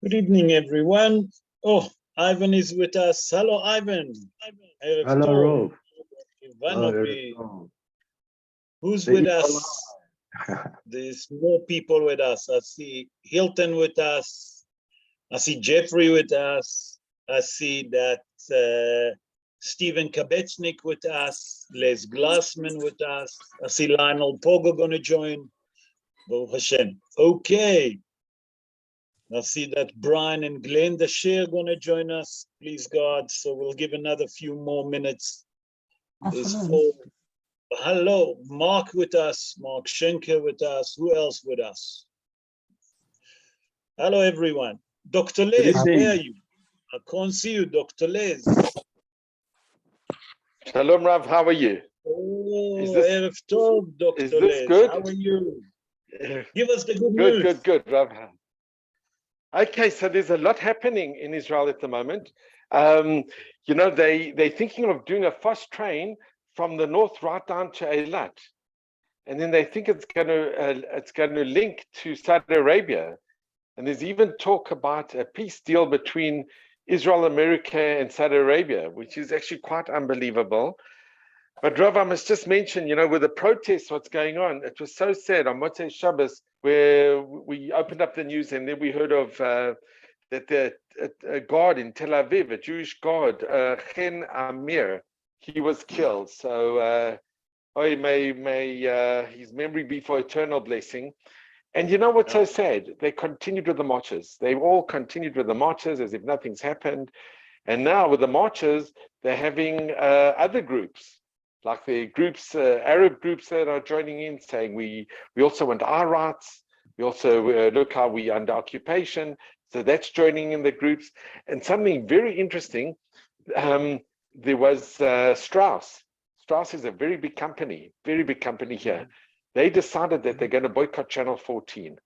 Good evening, everyone. Oh, Ivan is with us. Hello, Ivan. Erev Hello, Tov. Rob. Ivanovi. Oh, Who's the with evil us? There's more people with us. I see Hilton with us. I see Jeffrey with us. I see that Stephen Kabetsnik with us. Les Glassman with us. I see Lionel Pogo going to join. Baruch Hashem. Okay. I see that Brian and Glenda Share going to join us, please God. So we'll give another few more minutes. Hello, Mark with us, Mark Schenker with us. Who else with us? Hello, everyone. Dr. Les, where are you? I can't see you, Dr. Les. Shalom, Rav. How are you? Oh, Erev Tov, Dr. Is this Les. good? How are you? Give us the good news. Good, Rav. Okay, so there's a lot happening in Israel at the moment. They're thinking of doing a fast train from the north right down to Eilat, and then they think it's going to link to Saudi Arabia. And there's even talk about a peace deal between Israel, America, and Saudi Arabia, which is actually quite unbelievable. But Rav, I must just mention, with the protests, what's going on, it was so sad on Motzei Shabbos, where we opened up the news and then we heard of that a guard in Tel Aviv, a Jewish guard, Chen Amir, he was killed. So may his memory be for eternal blessing. And you know what's so sad? They continued with the marches. They all continued with the marches as if nothing's happened. And now with the marches, they're having other groups, like the groups, Arab groups that are joining in, saying we also want our rights. We also look how we under occupation. So that's joining in the groups. And something very interesting, there was Strauss. Strauss is a very big company here. They decided that they're going to boycott Channel 14.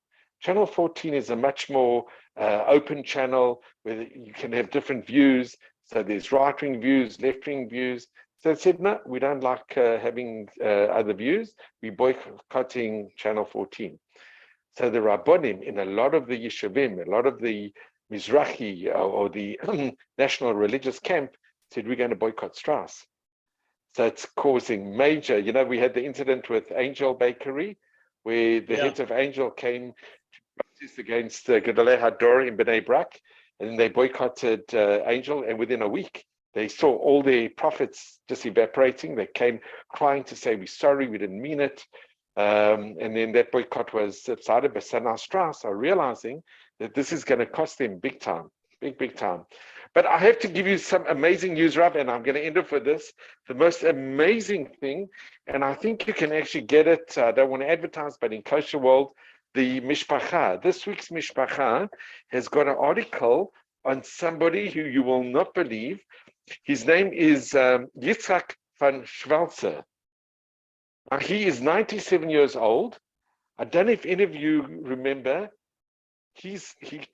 Channel 14 is a much more open channel where you can have different views. So there's right-wing views, left-wing views. So they said, no, we don't like having other views. We're boycotting Channel 14. So the Rabbonim in a lot of the Yeshuvim, a lot of the Mizrahi or the national religious camp said, we're going to boycott Strauss. So it's causing major, we had the incident with Angel Bakery, where the heads of Angel came to protest against Gedolei Hador in Bnei Brak, and then they boycotted Angel, and within a week, they saw all their profits just evaporating. They came crying to say, we're sorry, we didn't mean it. And then that boycott was subsided, but so now Strauss are realizing that this is going to cost them big time, big time. But I have to give you some amazing news, Rav, and I'm going to end up with this. The most amazing thing, and I think you can actually get it, I don't want to advertise, but in Kosher World, the Mishpacha, this week's Mishpacha has got an article on somebody who you will not believe. His name is Yitzhak van Schwalzer. Now, he is 97 years old. I don't know if any of you remember, he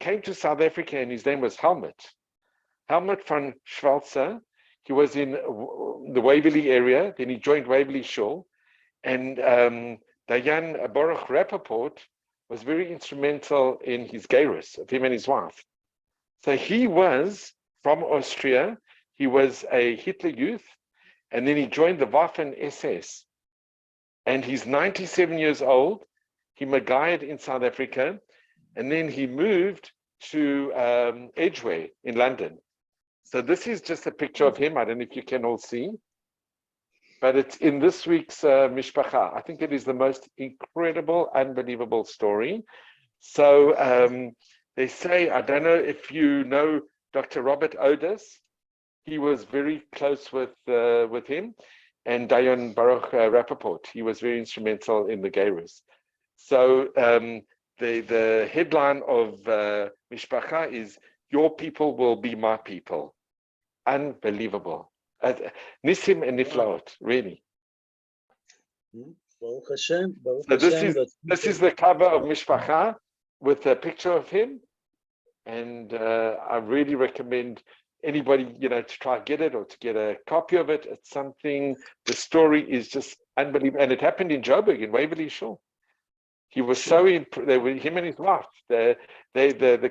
came to South Africa and his name was Helmut van Schwalzer. He was in the Waverley area, then he joined Waverley Shul, and Dayan Baruch Rappaport was very instrumental in his geirus of him and his wife. So he was from Austria, he was a Hitler Youth, and then he joined the Waffen SS. And he's 97 years old, he Magaied in South Africa, and then he moved to Edgware in London. So this is just a picture of him. I don't know if you can all see, but it's in this week's Mishpacha. I think it is the most incredible, unbelievable story. So they say, I don't know if you know Dr. Robert Otis. He was very close with him, and Dayan Baruch Rappaport. He was very instrumental in the geirus. So the headline of Mishpacha is, your people will be my people. Unbelievable. Nisim and Niflaot, really. Baruch Hashem, Baruch So Hashem, this is the cover of Mishpacha with a picture of him. And I really recommend anybody, to try to get it or to get a copy of it. It's something, the story is just unbelievable. And it happened in Joburg, in Waverley Shul. He was so they were, him and his wife, the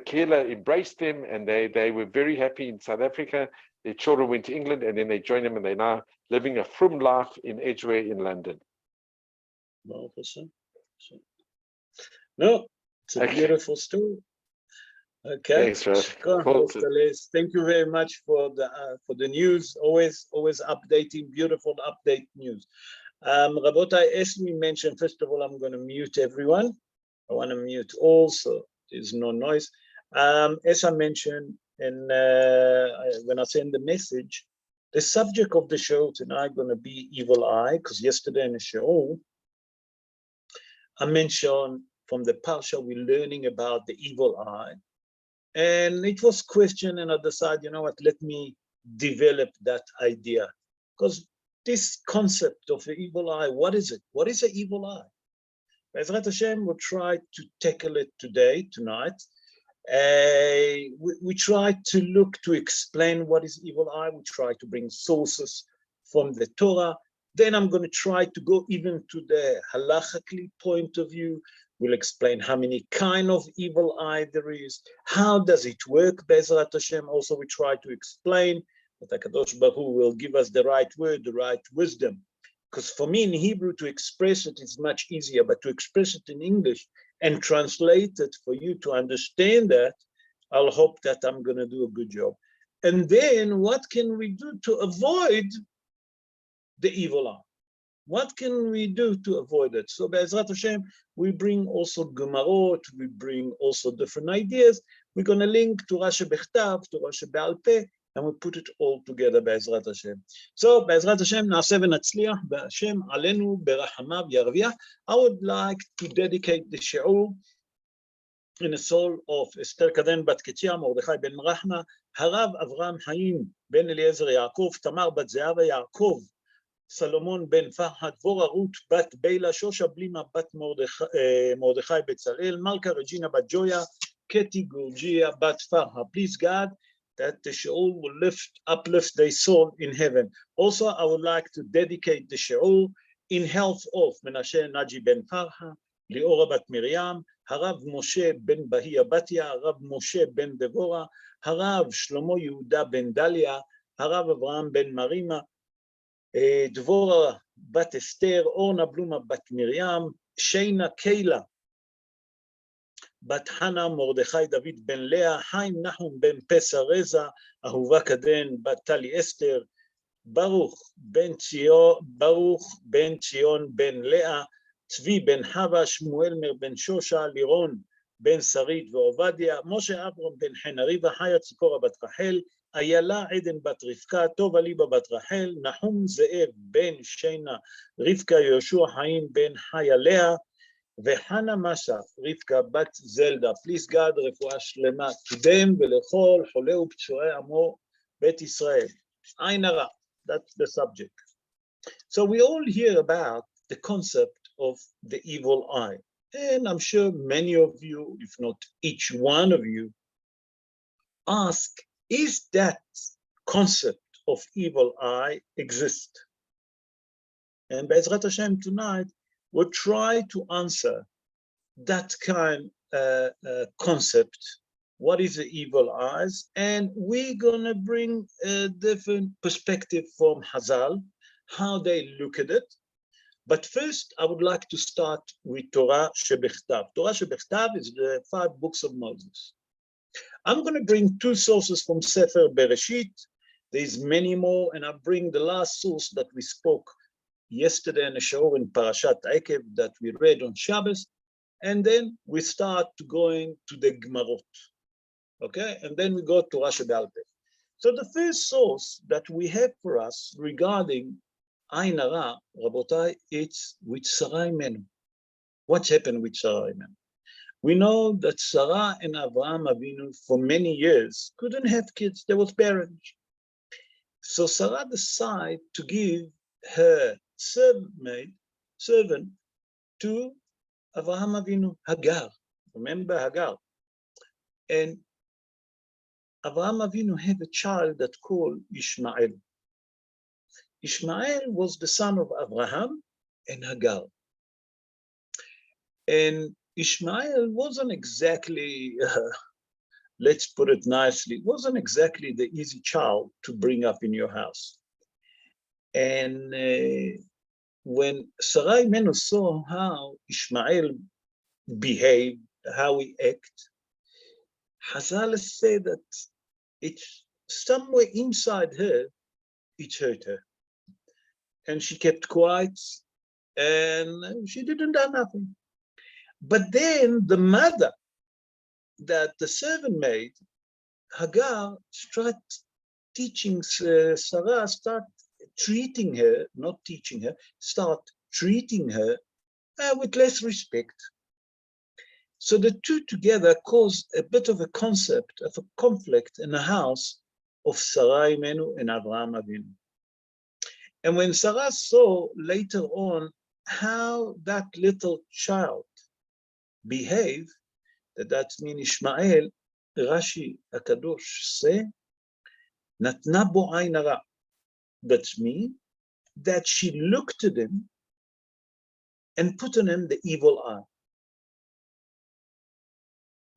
killer embraced him, and they were very happy in South Africa. Their children went to England, and then they joined him, and they're now living a frum life in Edgware in London. No, it's a beautiful story. Okay. Thanks, Ralph. Thank you very much for the news. Always updating, beautiful update news. Rabotai, as we mentioned, first of all, I'm going to mute everyone. I want to mute all, so there's no noise. As I mentioned, and when I send the message, the subject of the show tonight going to be evil eye, because yesterday in the show, I mentioned from the Parsha we're learning about the evil eye. And it was questioned, and I decided, you know what, let me develop that idea. Because this concept of the evil eye, what is it? What is an evil eye? Bezrat Hashem will try to tackle it tonight. We try to look to explain what is evil eye. We try to bring sources from the Torah. Then I'm going to try to go even to the halachically point of view. We'll explain how many kind of evil eye there is. How does it work, Bezrat Hashem? Also, we try to explain that HaKadosh Baruch Hu will give us the right word, the right wisdom. Because for me in Hebrew to express it is much easier, but to express it in English and translate it for you to understand that, I'll hope that I'm going to do a good job. And then what can we do to avoid the evil eye? What can we do to avoid it? So Be'ezrat Hashem, we bring also Gemarot, we bring also different ideas. We're going to link to Rashi Bechtav, to Rashi Be'al Peh, and we put it all together Be'ezrat Hashem. So Be'ezrat Hashem, Na'aseh v'natzliach, Be'Hashem alenu berachamav yarviach. I would like to dedicate the shi'ur in the soul of Esther Kaden Bat Ketia, Mordechai ben Rahma, Harav Avram Haim ben Eliezer Yaakov, Tamar Bat Zehava Yaakov, Salomon ben Farhad, Dvorah Ruth Bat Beila, Shosha Blima Bat Mordechai Betzalel, Malka Regina Bat Joya, Keti Gurgia Bat Farha. Please God that the shi'ur will uplift their soul in heaven. Also, I would like to dedicate the shi'ur in health of Menashe Naji ben Farha, Liora Bat Miriam, Harav Moshe ben Bahia Batia, Harav Moshe ben Devora, Harav Shlomo Yehuda ben Dalia, Harav Avraham ben Marima, Dvorah Bat Esther, Orna Bluma Bat Miriam, Sheina Keila Bat Hana, Mordechai David ben Leah, Haim Nahum ben Pesa Reza, Ahuva Kaden Bat Tali Esther, Baruch ben Zion ben Leah, Tzvi ben Hava, Shmuel Mer ben Shosha, Liron ben Sarit ve'Ovadia, Moshe Avram ben Henariva, Haya Tzipora bat Rachel, Ayala Eden bat Rivka, Tova Liba bat Rachel, Nahum Ze'ev ben Sheina, Rivka Yoshua Haim ben Hayalea, Vehana Masha, Rivka bat Zelda. Please God, refuah shlema to them ולכל חולי ופצועי עמו בית ישראל. Ain hara, that's the subject. So we all hear about the concept of the evil eye. And I'm sure many of you, if not each one of you, ask, is that concept of evil eye exist? And Be'ezrat Hashem tonight, we'll try to answer that kind of concept. What is the evil eyes? And we're going to bring a different perspective from Hazal, how they look at it. But first, I would like to start with Torah Shebechtav. Torah Shebechtav is the 5 books of Moses. I'm going to bring 2 sources from Sefer Bereshit. There's many more, and I'll bring the last source that we spoke yesterday in the show in Parashat Ekev that we read on Shabbos. And then we start going to the Gemarot. Okay? And then we go to Rashi Be'al Peh. So the first source that we have for us regarding Ain hara, Rabotai, it's with Sarah Imenu. What's happened with Sarah Imenu? We know that Sarah and Avraham Avinu for many years couldn't have kids. There was barren. So Sarah decided to give her servant to Avraham Avinu, Hagar. Remember Hagar? And Avraham Avinu had a child that called Ishmael. Ishmael was the son of Abraham and Hagar. And Ishmael wasn't exactly, let's put it nicely, wasn't exactly the easy child to bring up in your house. And when Sarai Menu saw how Ishmael behaved, how he acted, Hazal said that it's somewhere inside her, it hurt her. And she kept quiet and she didn't do nothing. But then the mother that the servant maid, Hagar, started teaching Sarah, start treating her, not teaching her, start treating her with less respect. So the two together caused a bit of a concept of a conflict in the house of Sarai Menu and Avraham Avinu. And when Sarah saw later on how that little child behaved, that means Ishmael, Rashi HaKadosh say, Natna bo ayn hara. That means that she looked at him and put on him the evil eye.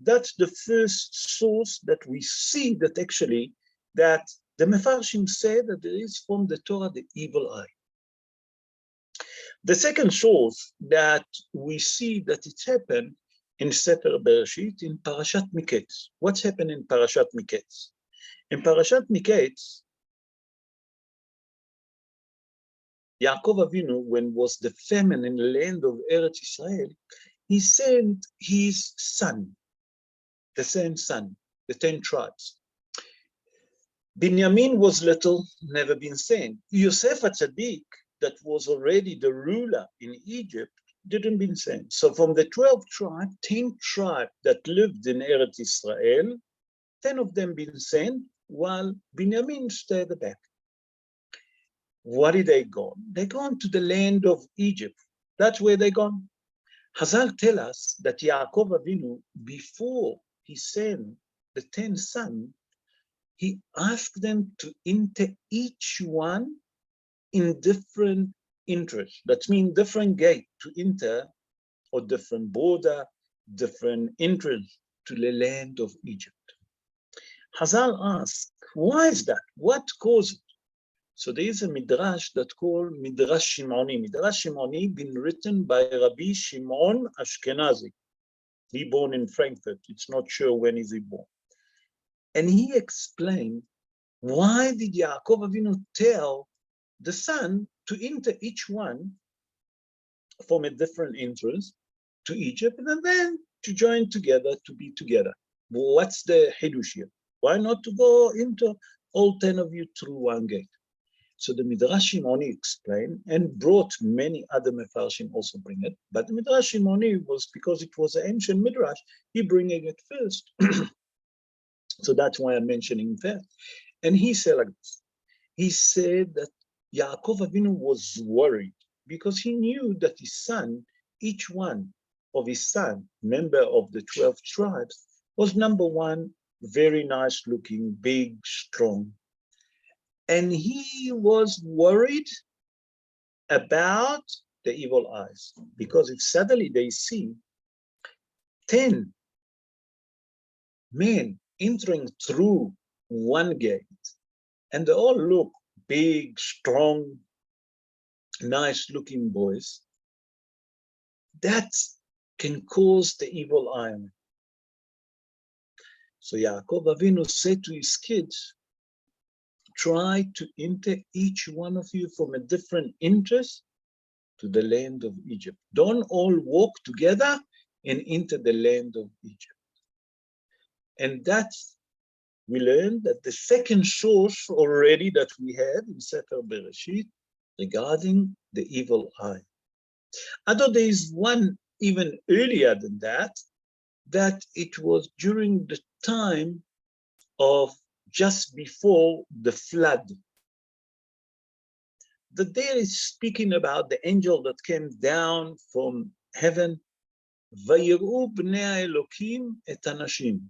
That's the first source that we see that actually that the Mefarshim say that there is from the Torah the evil eye. The second source that we see that it happened in Sefer Bereshit in Parashat Miketz. What's happened in Parashat Miketz? In Parashat Miketz, Yaakov Avinu, when was the famine in the land of Eretz Israel, he sent his son, the same son, the 10 tribes. Binyamin was little, never been sent. Yosef HaTzadik, that was already the ruler in Egypt, didn't been sent. So from the 12 tribes, 10 tribes that lived in Eretz Israel, 10 of them been sent, while Binyamin stayed at the back. What did they go? They gone to the land of Egypt. That's where they gone. Hazal tell us that Yaakov Avinu, before he sent the 10 sons, he asked them to enter each one in different interests. That means different gate to enter, or different border, different interest to the land of Egypt. Hazal asked, why is that? What caused it? So there is a midrash that called Midrash Shimoni. Midrash Shimoni been written by Rabbi Shimon Ashkenazi. He born in Frankfurt. It's not sure when is he born. And he explained why did Yaakov Avinu tell the son to enter each one from a different interest to Egypt and then to join together to be together. What's the Hidush here? Why not to go into all 10 of you through one gate? So the Midrash Shimoni explained and brought many other Mefarshim also bring it. But the Midrash Shimoni was because it was an ancient Midrash, he bringing it first. So that's why I'm mentioning that. And he said like this. He said that Yaakov Avinu was worried because he knew that his son, each one of his son, member of the 12 tribes, was number one, very nice looking, big, strong. And he was worried about the evil eyes, because if suddenly they see 10 men entering through one gate, and they all look big, strong, nice looking boys, that can cause the evil eye. So Yaakov Avinu said to his kids, try to enter each one of you from a different interest to the land of Egypt. Don't all walk together and enter the land of Egypt. And that's, we learned that the second source already that we have in Sefer Bereshit regarding the evil eye. Although there is one even earlier than that, that it was during the time of just before the flood. That there is speaking about the angel that came down from heaven, Vayiru bnei Elokim et hanashim.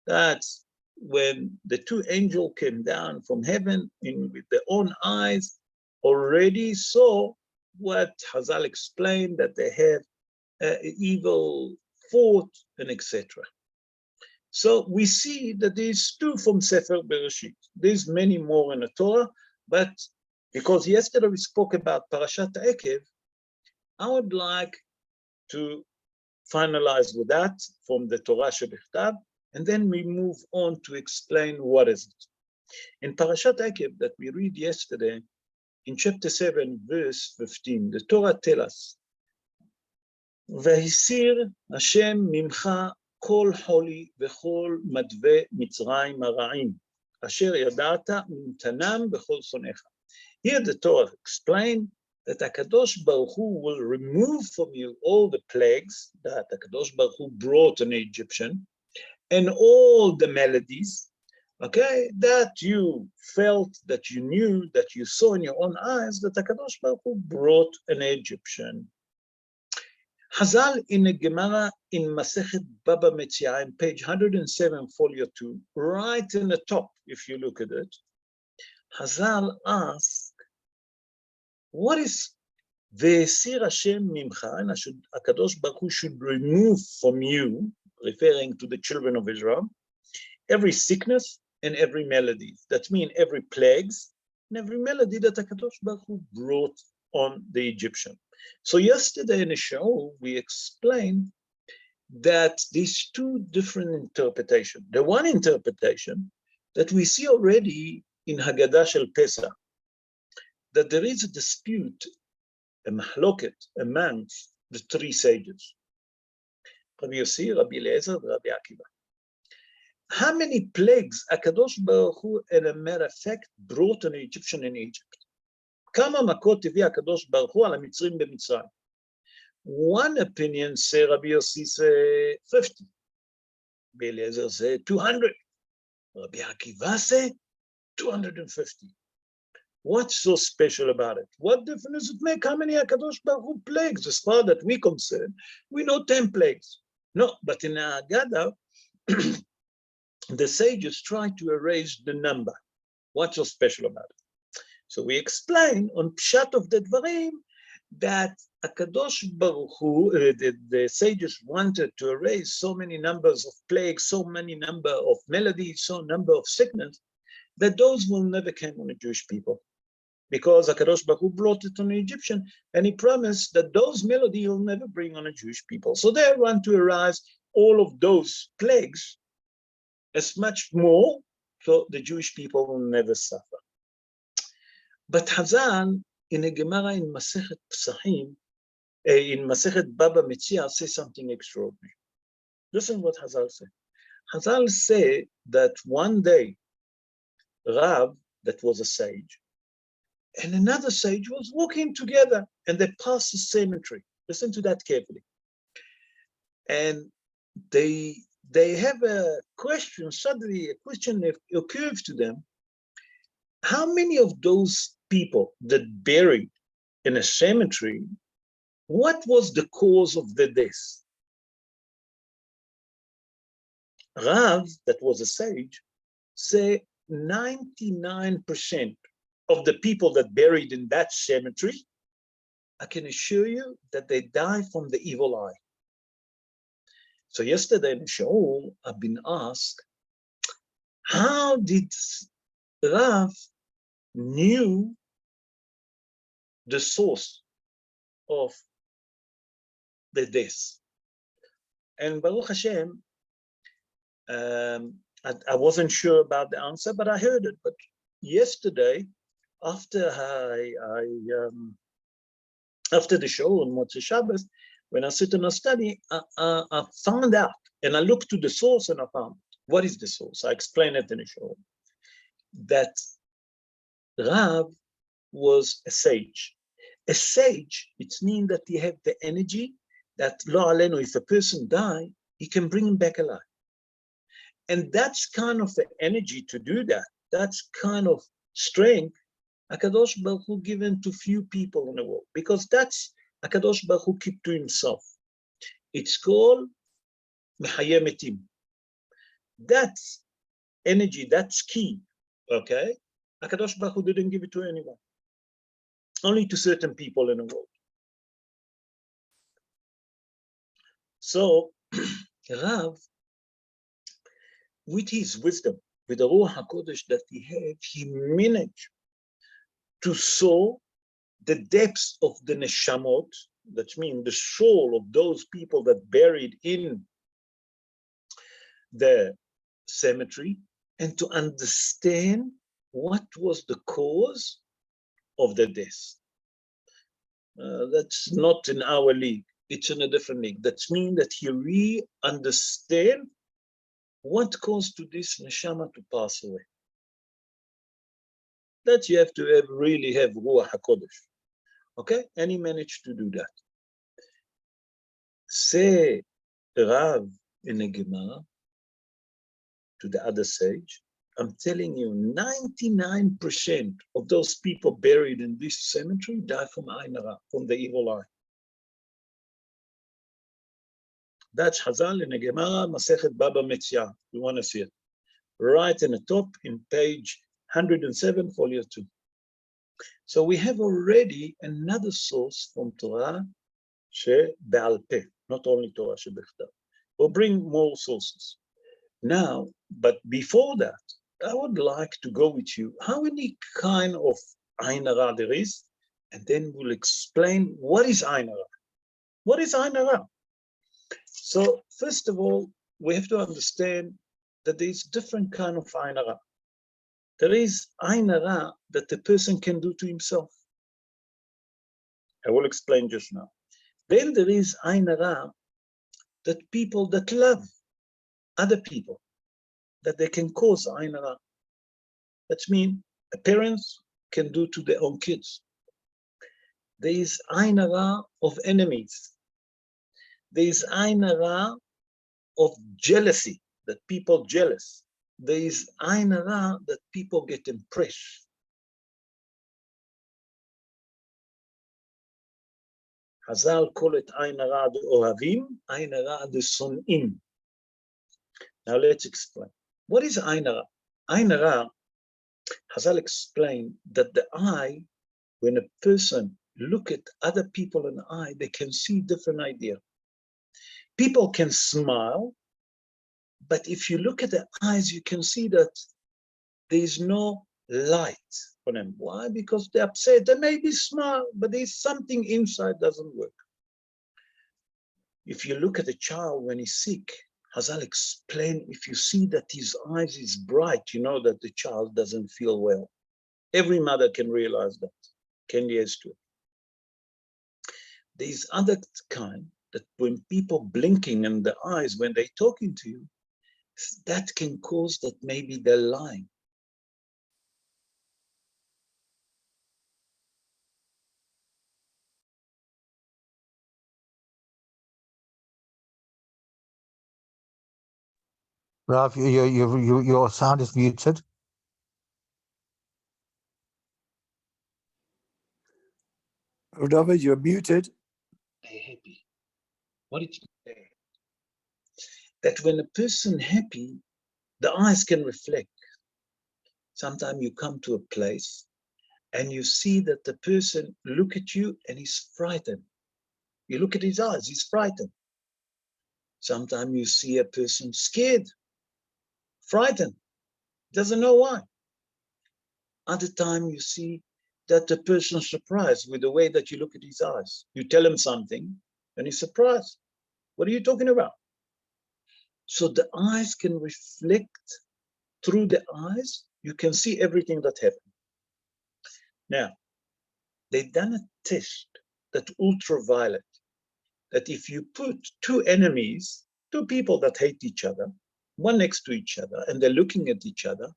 That's when the two angels came down from heaven and with their own eyes already saw what Hazal explained, that they have evil thought, and etc. So we see that there's two from Sefer Bereshit. There's many more in the Torah, but because yesterday we spoke about Parashat Ekev, I would like to finalize with that from the Torah Shebichtav, and then we move on to explain what is it. In Parashat Ekev that we read yesterday, in chapter 7, verse 15, the Torah tells us, והסיר השם ממך כל חולי וכל מדווה מצרים הרעים, אשר ידעת ומתנם בכל שונאיך. Here the Torah explains that HaKadosh Baruch Hu will remove from you all the plagues that HaKadosh Baruch Hu brought on the Egyptian, and all the maladies, okay, that you felt, that you knew, that you saw in your own eyes, that HaKadosh Baruch Hu brought an Egyptian. Chazal in the Gemara in Masechet Baba Metzia, in page 107, folio 2, right in the top, if you look at it, Chazal asks, what is Ve'esir Hashem Mimcha, and HaKadosh Baruch Hu should remove from you, referring to the children of Israel, every sickness and every malady. That means every plagues and every malady that HaKadosh Baruch Hu brought on the Egyptian. So yesterday in the show, we explained that these two different interpretations. The one interpretation that we see already in Haggadah Shel Pesach, that there is a dispute, a mahloket, amongst the three sages, Rabbi Yossi, Rabbi Eliezer, and Rabbi Akiva. How many plagues HaKadosh Baruch Hu, as a matter of fact, brought on the Egyptian in Egypt? כמה מכות הביא הקדוש ברוך הוא על המצרים במצרים? One opinion say Rabbi Yossi say 50. Rabbi Eliezer say 200. Rabbi Akiva say 250. What's so special about it? What difference does it make? How many HaKadosh Baruch Hu plagues? As far that we concerned, we know 10 plagues. No, but in the Haggadah, the sages try to erase the number. What's so special about it? So we explain on Pshat of the Dvarim that HaKadosh Baruch Hu, the sages wanted to erase so many numbers of plagues, so many number of melodies, so number of sickness, that those will never come on the Jewish people. Because HaKadosh Baruch Hu brought it on the Egyptian, and he promised that those melodies he'll never bring on the Jewish people. So they want to erase all of those plagues as much more, so the Jewish people will never suffer. But Chazal in a Gemara in Masechet Pesachim, in Masechet Baba Metzia, say something extraordinary. Listen what Chazal say. Chazal say that one day, Rav, that was a sage, and another sage was walking together, and they passed the cemetery. Listen to that carefully. And they have a question, suddenly a question occurs to them. How many of those people that buried in a cemetery, what was the cause of the death? Rav, that was a sage, say 99% of the people that buried in that cemetery, I can assure you that they die from the evil eye. So yesterday in the show, I've been asked, how did Rav knew the source of the death? And Baruch Hashem, I wasn't sure about the answer, but I heard it. But yesterday, after after the show on Motzei Shabbos, when I sit in a study, I found out, and I looked to the source, and I found what is the source. I explained it in the show that Rav was a sage. A sage, it means that he had the energy that lo alenu, if a person die, he can bring him back alive. And that's kind of the energy to do that. That's kind of strength HaKadosh Baruch Hu given to few people in the world, because that's HaKadosh Baruch Hu keep to himself. It's called Mechayeh Metim. That's energy, that's key, okay? HaKadosh Baruch Hu didn't give it to anyone, only to certain people in the world. So Rav, with his wisdom, with the Ruach HaKodesh that he had, he managed to saw the depths of the neshamot, that means the soul of those people that buried in the cemetery, and to understand what was the cause of the death. That's not in our league, it's in a different league. That means that he really understand what caused to this neshama to pass away. That you have to really have Ruach HaKodesh. Okay? And he managed to do that. Say Rav in the Gemara to the other sage, I'm telling you, 99% of those people buried in this cemetery die from Ain Hara, from the evil eye. That's Chazal in the Gemara, Masechet Baba Metzia. You want to see it? Right in the top, in page 107, folio 2. So we have already another source from Torah, She'Be'al Peh, not only Torah She'Bechtav. We'll bring more sources. Now, but before that, I would like to go with you how many kind of Ain Hara there is, and then we'll explain what is Ain Hara. What is Ain Hara? So first of all, we have to understand that there is different kind of Ain Hara. There is Ain Hara that the person can do to himself. I will explain just now. Then there is Ain Hara that people that love other people, that they can cause Ain Hara. That means parents can do to their own kids. There is Ain Hara of enemies. There is Ain Hara of jealousy, that people jealous. There is Ain Hara that people get impressed. Chazal call it Ain Hara de Ohavim, Ain Hara de Son'im. Now let's explain. What is Ain Hara? Ain Hara, Chazal explained that the eye, when a person look at other people in the eye, they can see different idea. People can smile, but if you look at the eyes, you can see that there is no light for them. Why? Because they're upset. They maybe smile, but there's something inside doesn't work. If you look at a child when he's sick, Hazal explained, if you see that his eyes is bright, you know that the child doesn't feel well. Every mother can realize that, can yes to it. There's other kind that when people blinking in the eyes, when they're talking to you, that can cause that maybe they're lying. Ralph, your sound is muted. David, you're muted. They're happy. What did you say? That when a person happy, the eyes can reflect. Sometimes you come to a place and you see that the person look at you and he's frightened. You look at his eyes, he's frightened. Sometimes you see a person scared, frightened, doesn't know why. Other time you see that the person's surprised with the way that you look at his eyes. You tell him something and he's surprised. What are you talking about? So the eyes can reflect through the eyes. You can see everything that happened. Now, they've done a test that ultraviolet, that if you put two enemies, two people that hate each other, one next to each other, and they're looking at each other,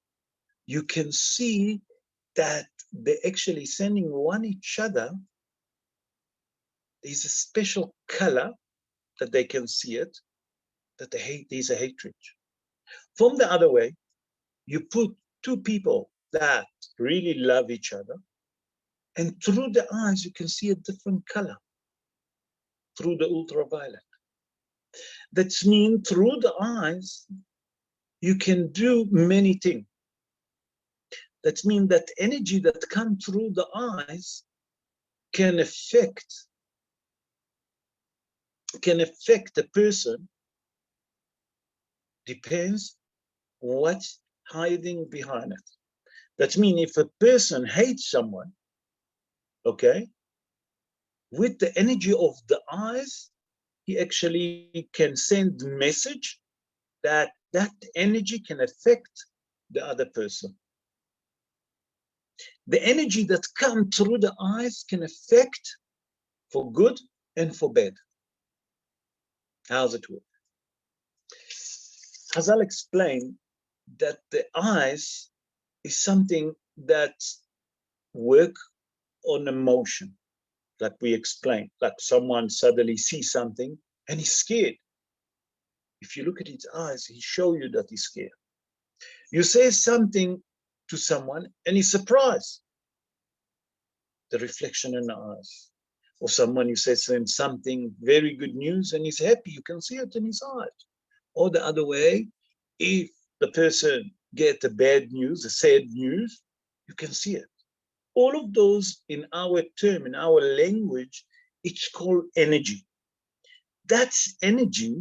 you can see that they're actually sending one each other. There's a special color that they can see it, that there's a hatred. From the other way, you put two people that really love each other, and through the eyes, you can see a different color, through the ultraviolet. That means through the eyes, you can do many things. That means that energy that comes through the eyes can affect can affect a person depends what's hiding behind it. That means if a person hates someone, okay, with the energy of the eyes, he actually can send the message that that energy can affect the other person. The energy that comes through the eyes can affect for good and for bad. How's it work? Chazal explained that the eyes is something that work on emotion, like we explained, like someone suddenly sees something and he's scared. If you look at his eyes, he shows you that he's scared. You say something to someone and he's surprised. The reflection in the eyes. Or someone, you say to him something very good news and he's happy, you can see it in his eyes. Or the other way, if the person gets the bad news, the sad news, you can see it. All of those in our term, in our language, it's called energy. That's energy.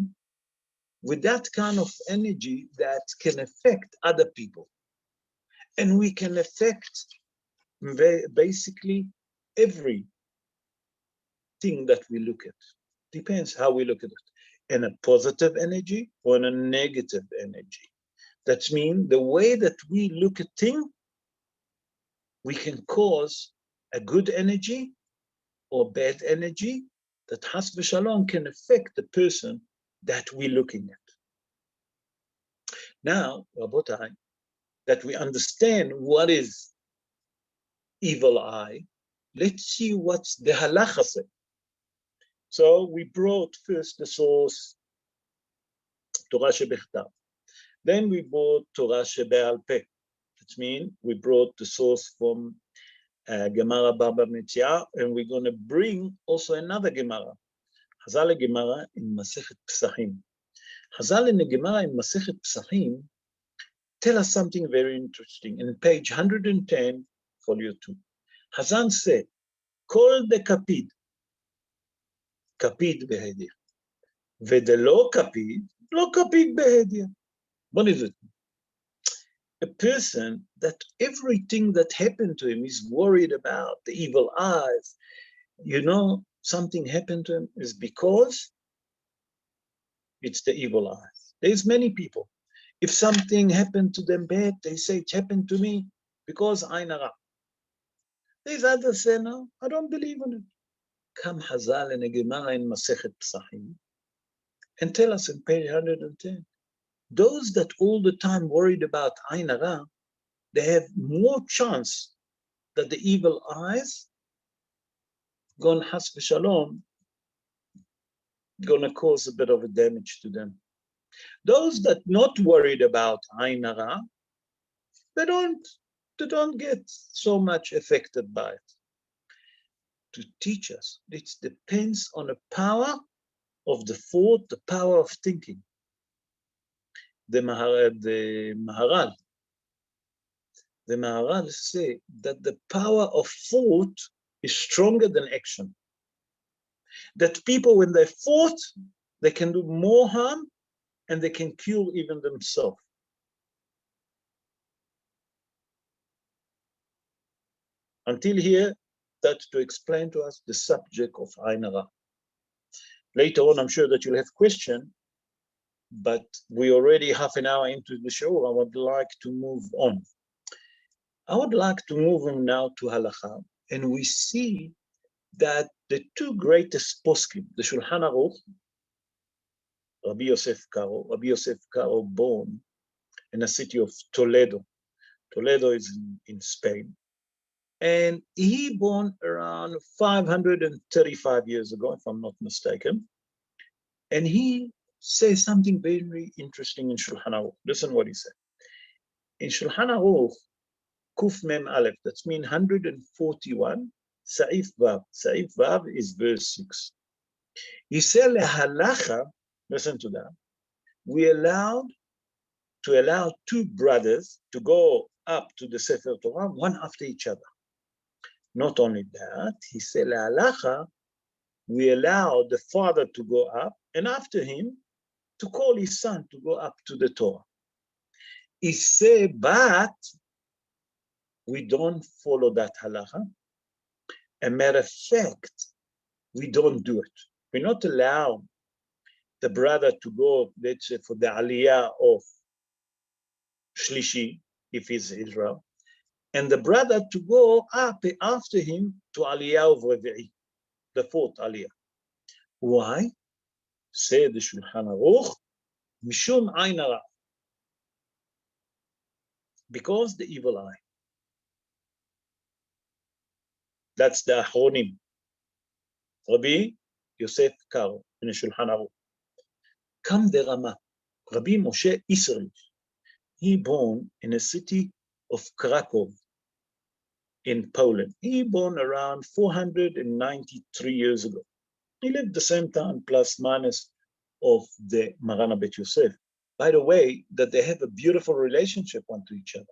With that kind of energy that can affect other people. And we can affect basically everything that we look at. Depends how we look at it. In a positive energy or in a negative energy. That means the way that we look at things, we can cause a good energy or bad energy that Has v'Shalom can affect the person that we're looking at. Now, Rabotai, that we understand what is evil eye, let's see what's the halacha say. So we brought first the source, Torah shebechtav. Then we brought Torah shebe'al peh. That means we brought the source from Gemara Baba Metzia, and we're going to bring also another Gemara. Chazal Gemara in Masechet Pesachim. Chazal in the Gemara in Masechet Pesachim tell us something very interesting. In page 110, folio 2, Chazal said, "Kol the kapid behedir, v'delo kapid, lo kapid behedir." What is it? A person that everything that happened to him is worried about, the evil eyes. You know, something happened to him is because it's the evil eyes. There's many people. If something happened to them bad, they say it happened to me because Ain Hara. These others say, no, I don't believe in it. Come Chazal and a Gemara in Masechet Pesachim and tell us in page 110. Those that all the time worried about Ain Hara, they have more chance that the evil eyes gonna Has v'Shalom, gonna cause a bit of a damage to them. Those that not worried about Ain Hara, they don't get so much affected by it. To teach us, it depends on the power of the thought, the power of thinking. The Maharal say that the power of thought is stronger than action. That people, when they thought, they can do more harm and they can kill even themselves. Until here, that's to explain to us the subject of Ain Hara. Later on, I'm sure that you'll have questions, but we're already half an hour into the show. I would like to move on. I would like to move on now to Halacha, and we see that the two greatest poskim, the Shulchan Aruch, Rabbi Yosef Karo born in the city of Toledo. Toledo is in Spain. And he born around 535 years ago, if I'm not mistaken. And he says something very interesting in Shulchan Aruch. Listen what he said. In Shulchan Aruch, Kuf Mem Aleph, that's mean 141, Sa'if Vav. Sa'if Vav is verse 6. He said, Halacha, listen to that, we allow two brothers to go up to the Sefer Torah, one after each other. Not only that, he said, Halacha, we allow the father to go up, and after him, to call his son to go up to the Torah. He said, but we don't follow that halacha. A matter of fact, we don't do it. We're not allowed the brother to go, let's say, for the aliyah of Shlishi, if he's Israel, and the brother to go up after him to aliyah of Revi'i, the fourth aliyah. Why? Said the Shulchan Aruch, Mishum Ain Hara, because the evil eye. That's the Achronim. Rabbi Yosef Karo in the Shulchan Aruch. Come the Rama, Rabbi Moshe Israel. He born in a city of Krakow in Poland. He born around 493 years ago. He lived the same time, plus minus, of the Marana Bet Yosef. By the way, that they have a beautiful relationship one to each other.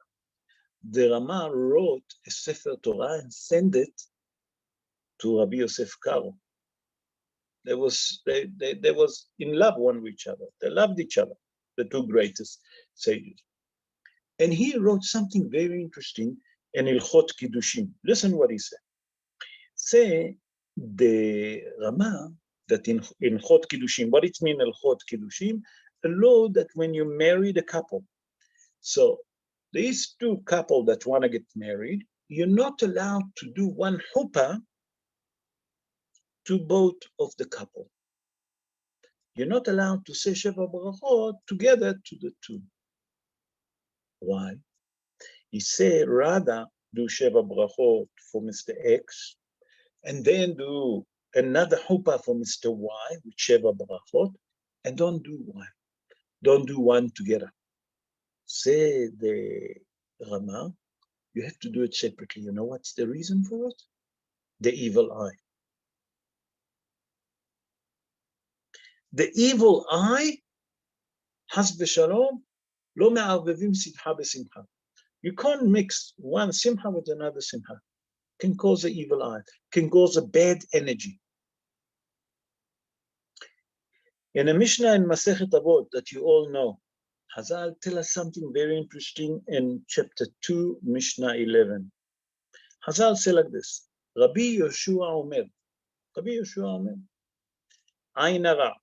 The Rama wrote a Sefer Torah and sent it to Rabbi Yosef Karo. They was in love one with each other. They loved each other, the two greatest sages. And he wrote something very interesting in Ilchot Kiddushim. Listen what he said. Say the Rama that in Ilchot Kiddushim, what it means Ilchot Kiddushim, a law that when you marry the couple, so these two couples that want to get married, you're not allowed to do one chuppah to both of the couple. You're not allowed to say Sheva Barachot together to the two. Why? He said rather do Sheva Barachot for Mr. X, and then do another chuppah for Mr. Y with Sheva Barachot, and don't do one. Don't do one together. Say the Rama, you have to do it separately. You know what's the reason for it? The evil eye. The evil eye, Has v'shalom, lo me'arvevim simcha b'simcha. You can't mix one simcha with another simcha. Can cause an evil eye, can cause a bad energy. In a Mishnah in Masechet Avot that you all know, Hazal tell us something very interesting in chapter 2, Mishnah 11. Hazal say like this, Rabbi Yoshua Omer, Ain hara,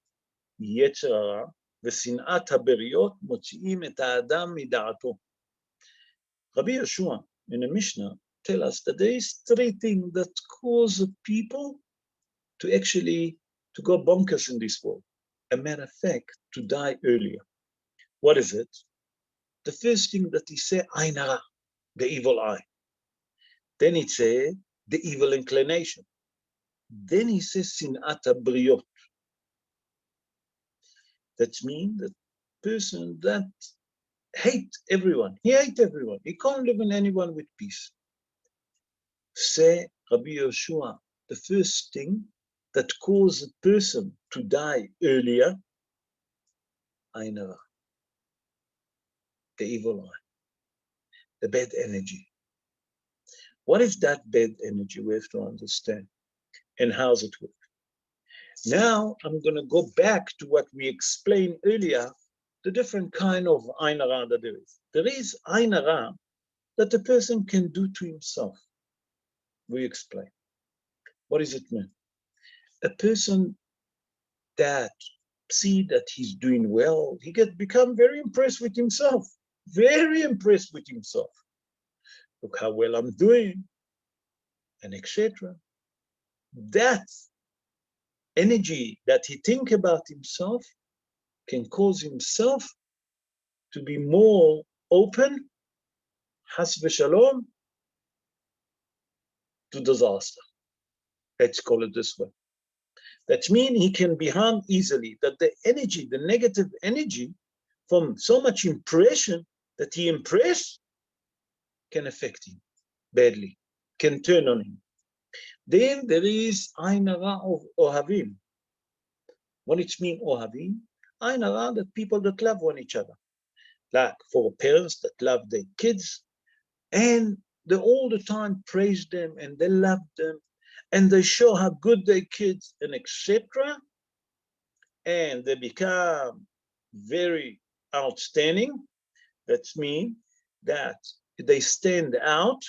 Yetzer hara, v'sinat haberiyot motzi'im et ha'adam mida'ato. Rabbi Yoshua in the Mishnah tell us that there is three things that cause people to actually to go bonkers in this world. A matter of fact, to die earlier. What is it? The first thing that he said, Ain hara, the evil eye. Then he said, the evil inclination. Then he says, Sinat haberiyot. That means the person that hate everyone. He hates everyone. He can't live in anyone with peace. Say, Rabbi Yoshua, the first thing that causes a person to die earlier, Ain hara, the evil eye, the bad energy. What is that bad energy? We have to understand. And how's it work? Now I'm going to go back to what we explained earlier, the different kind of Ain hara that there is. There is Ain hara that a person can do to himself. We explain. What does it mean? A person that see that he's doing well, he become very impressed with himself. Very impressed with himself. Look how well I'm doing, and etc. That energy that he think about himself can cause himself to be more open, has v'shalom, to disaster. Let's call it this way. That means he can be harmed easily, that the energy, the negative energy from so much impression that he impressed can affect him badly, can turn on him. Then there is Ain hara of Ohavim. What it means Ohavim? Ain hara, that people that love one each other. Like for parents that love their kids and they all the time praise them and they love them and they show how good their kids and etc. And they become very outstanding. That means that they stand out.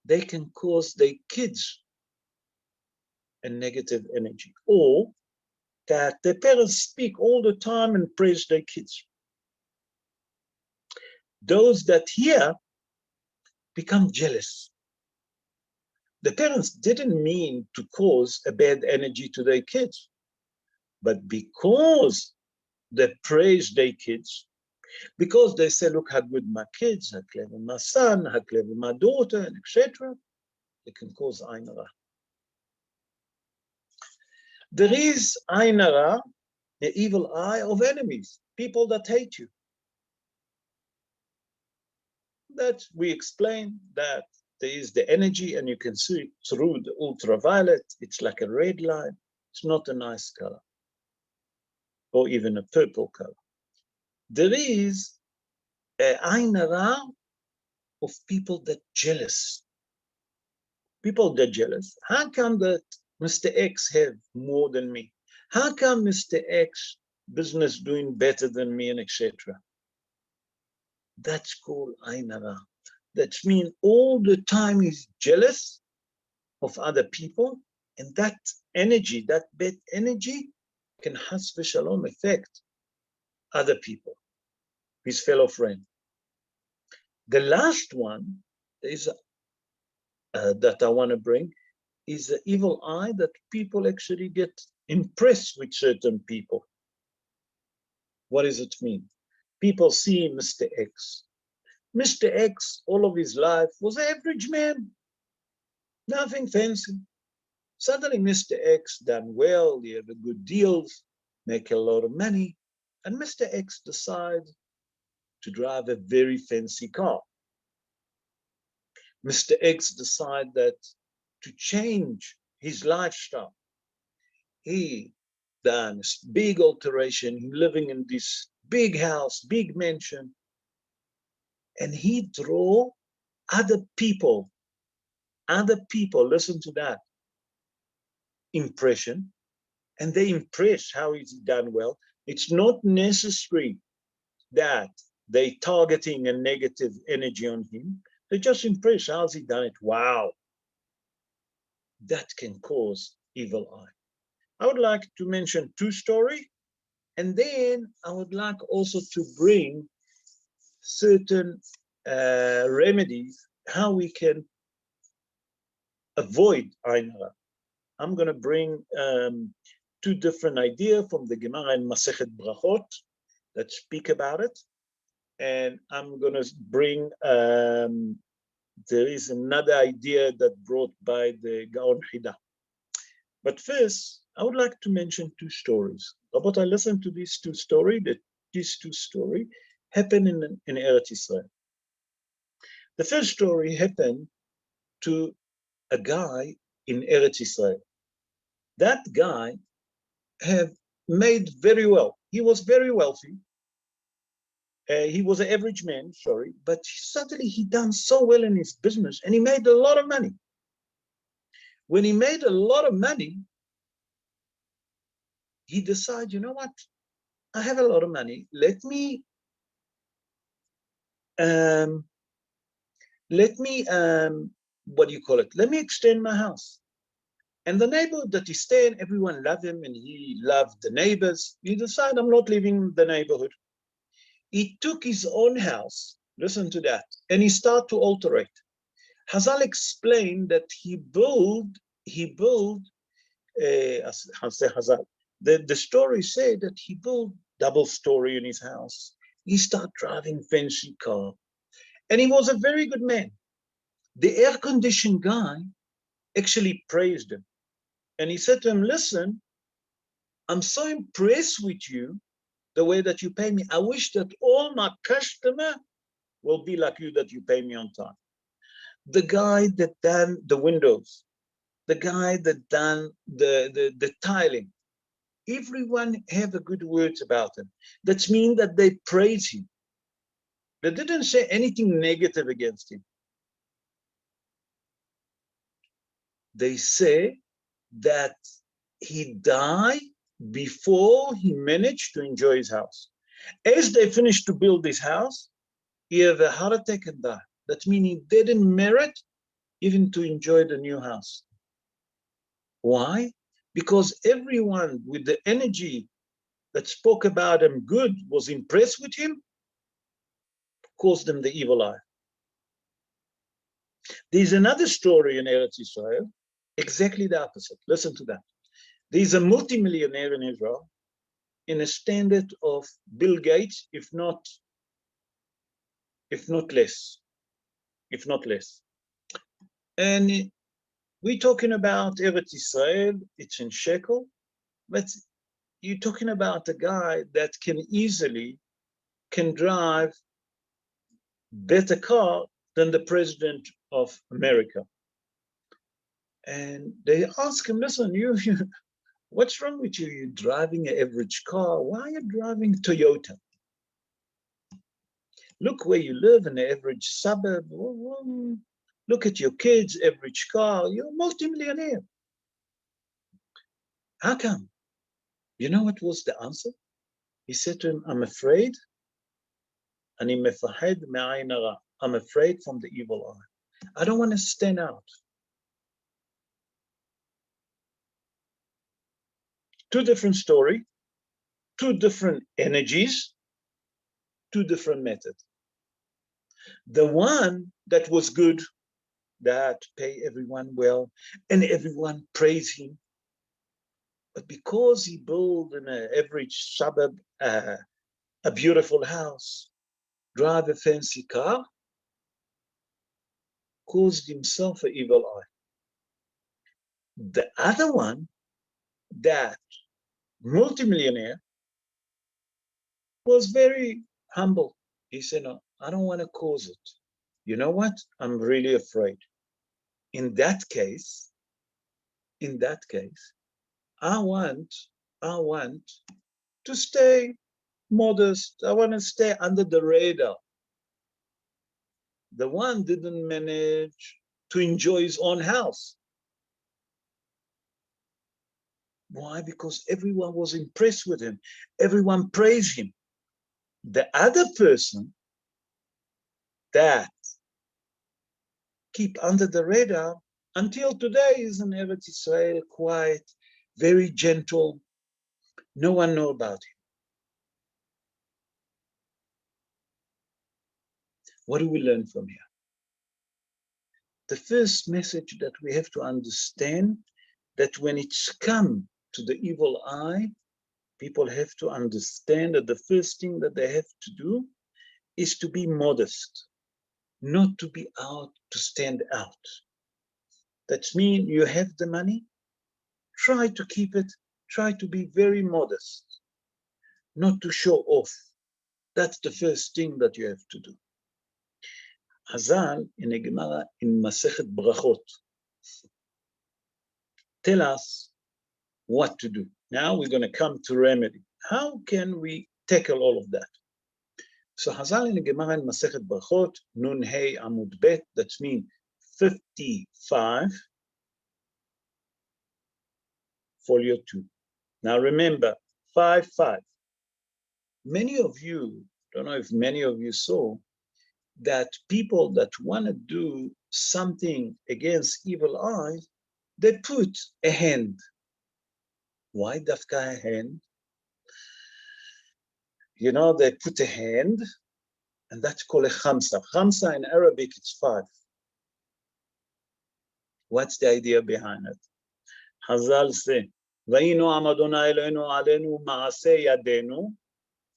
They can cause their kids a negative energy, or that the parents speak all the time and praise their kids. Those that hear become jealous. The parents didn't mean to cause a bad energy to their kids, but because they praise their kids, because they say, look how good my kids, how clever my son, how clever my daughter, and etc., it can cause Ain Hara. There is Ain Hara, the evil eye of enemies, people that hate you. That we explain that there is the energy and you can see it through the ultraviolet. It's like a red line. It's not a nice color, or even a purple color. There is an Ain Hara of people that jealous. People that jealous. How come that Mr. X have more than me? How come Mr. X business doing better than me, and etc.? That's called Ain Hara. That means all the time he's jealous of other people, and that energy, that bad energy, can has v'shalom affect other people, his fellow friend. The last one is that I want to bring is the evil eye that people actually get impressed with certain people. What does it mean? People see Mr. X. Mr. X, all of his life, was an average man, nothing fancy. Suddenly, Mr. X done well, he had good deals, make a lot of money, and Mr. X decides to drive a very fancy car. Mr. X decided that to change his lifestyle. He done a big alteration, living in this big house, big mansion, and he draw other people, listen to that impression, and they impress how he's done well. It's not necessary that they targeting a negative energy on him. They just impress, how's he done it? Wow. That can cause evil eye. I would like to mention two stories, and then I would like also to bring certain remedies, how we can avoid Ain Hara. I'm going to bring two different ideas from the Gemara and Masechet Brachot that speak about it. And I'm going to bring, there is another idea that brought by the Gaon Hida. But first, I would like to mention two stories. But I listened to these two stories, that these two stories happened in Eretz Israel. The first story happened to a guy in Eretz Israel. That guy have made very well. He was very wealthy. He was an average man, sorry, but suddenly he done so well in his business and he made a lot of money. When he made a lot of money, he decided, you know what? I have a lot of money. Let me what do you call it? Let me extend my house. And the neighborhood that he stayed in, everyone loved him and he loved the neighbors. He decided, I'm not leaving in the neighborhood. He took his own house, listen to that, and he started to alter it. Hazal explained that he built, Hazal, the story said that he built double story in his house. He started driving fancy car. And he was a very good man. The air-conditioned guy actually praised him. And he said to him, listen, I'm so impressed with you, the way that you pay me. I wish that all my customers will be like you, that you pay me on time. The guy that done the windows, the guy that done the tiling, everyone have a good words about him. That means that they praise him. They didn't say anything negative against him. they say that he died before he managed to enjoy his house. As they finished to build this house, he had a heart attack and died. That means he didn't merit even to enjoy the new house. Why? Because everyone with the energy that spoke about him good, was impressed with him, caused him the evil eye. There's another story in Eretz Israel, exactly the opposite. Listen to that. There's a multimillionaire in Israel in a standard of Bill Gates, if not less. And we're talking about Eretz Israel, it's in shekel, but you're talking about a guy that can drive better car than the president of America. And they ask him, listen, what's wrong with you? You're driving an average car. Why are you driving Toyota? Look where you live in the average suburb. Look at your kids, average car. You're a multimillionaire. How come? You know what was the answer? He said to him, I'm afraid. I'm afraid from the evil eye. I don't want to stand out. Two different stories, two different energies, two different methods. The one that was good, that pay everyone well, and everyone praise him. But because he built in an average suburb a beautiful house, drive a fancy car, caused himself an evil eye. The other one, that multimillionaire, was very humble. He said, no, I don't want to cause it. You know what? I'm really afraid. In that case, I want to stay modest. I want to stay under the radar. The one didn't manage to enjoy his own house. Why? Because everyone was impressed with him. Everyone praised him. The other person that keep under the radar until today is in Eretz Israel, quiet, very gentle. No one knows about him. What do we learn from here? The first message that we have to understand, that when it's come to the evil eye, people have to understand that the first thing that they have to do is to be modest, not to be out to stand out. That means you have the money, try to keep it, try to be very modest, not to show off. That's the first thing that you have to do. Hazal in a Gemara in Masechet Brachot tell us what to do. Now we're going to come to remedy. How can we tackle all of that? So Hazal in a Gemara in Masechet Brachot, Nun Hey Amud Bet, that means 55, folio 2. Now remember, 5. Many of you, don't know if many of you saw, that people that want to do something against evil eyes, they put a hand. Why dafka a hand? You know, they put a hand, and that's called a khamsa. Khamsa in Arabic, it's 5. What's the idea behind it? Hazal say, "Vayinu amadona Eloheinu alenu maaseh yadenu,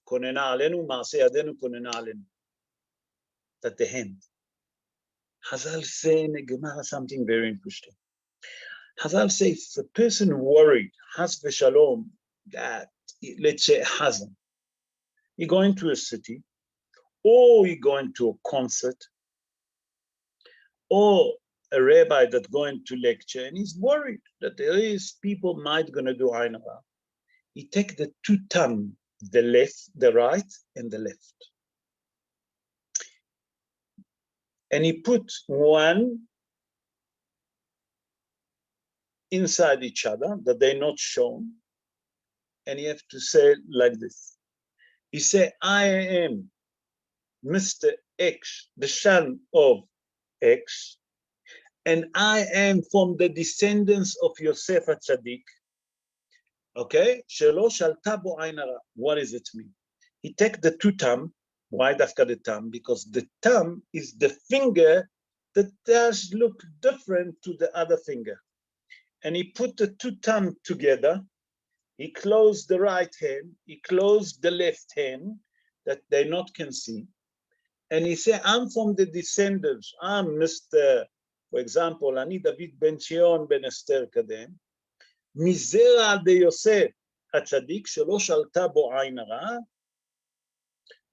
konena alenu maaseh yadenu konena alenu." That the hand. Hazal say in the Gemara something very interesting. Hazal say, if a person worried, has v'shalom, that, let's say, hazan, he going to a city, or he going to a concert, or a rabbi that going to lecture, and he's worried that there is people might going to do Ain Hara. He take the 2 tongue, the left, the right, and the left. And he put one inside each other that they're not shown. And you have to say like this. You say, I am Mr. X, the son of X, and I am from the descendants of Yosef HaTzadik. Okay? What does it mean? He take the two thumb. Why dafka the thumb? Because the thumb is the finger that does look different to the other finger. And he put the two thumb together. He closed the right hand. He closed the left hand that they not can see. And he said, I'm from the descendants. I'm Mr. For example, Ani David ben Sion ben Esther Kadem. Mizera de Yosef HaTzadik shelo shalta bo ayin hara.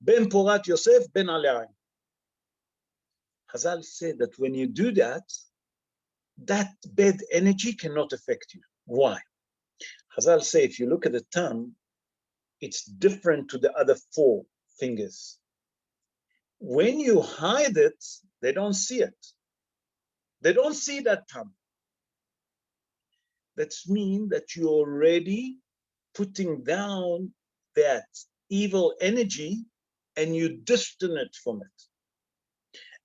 Ben Porat Yosef ben Alein. Hazal said that when you do that, that bad energy cannot affect you. Why? Hazal say if you look at the thumb, it's different to the other four fingers. When you hide it, they don't see it. They don't see that thumb. That means that you're already putting down that evil energy and you distance it from it.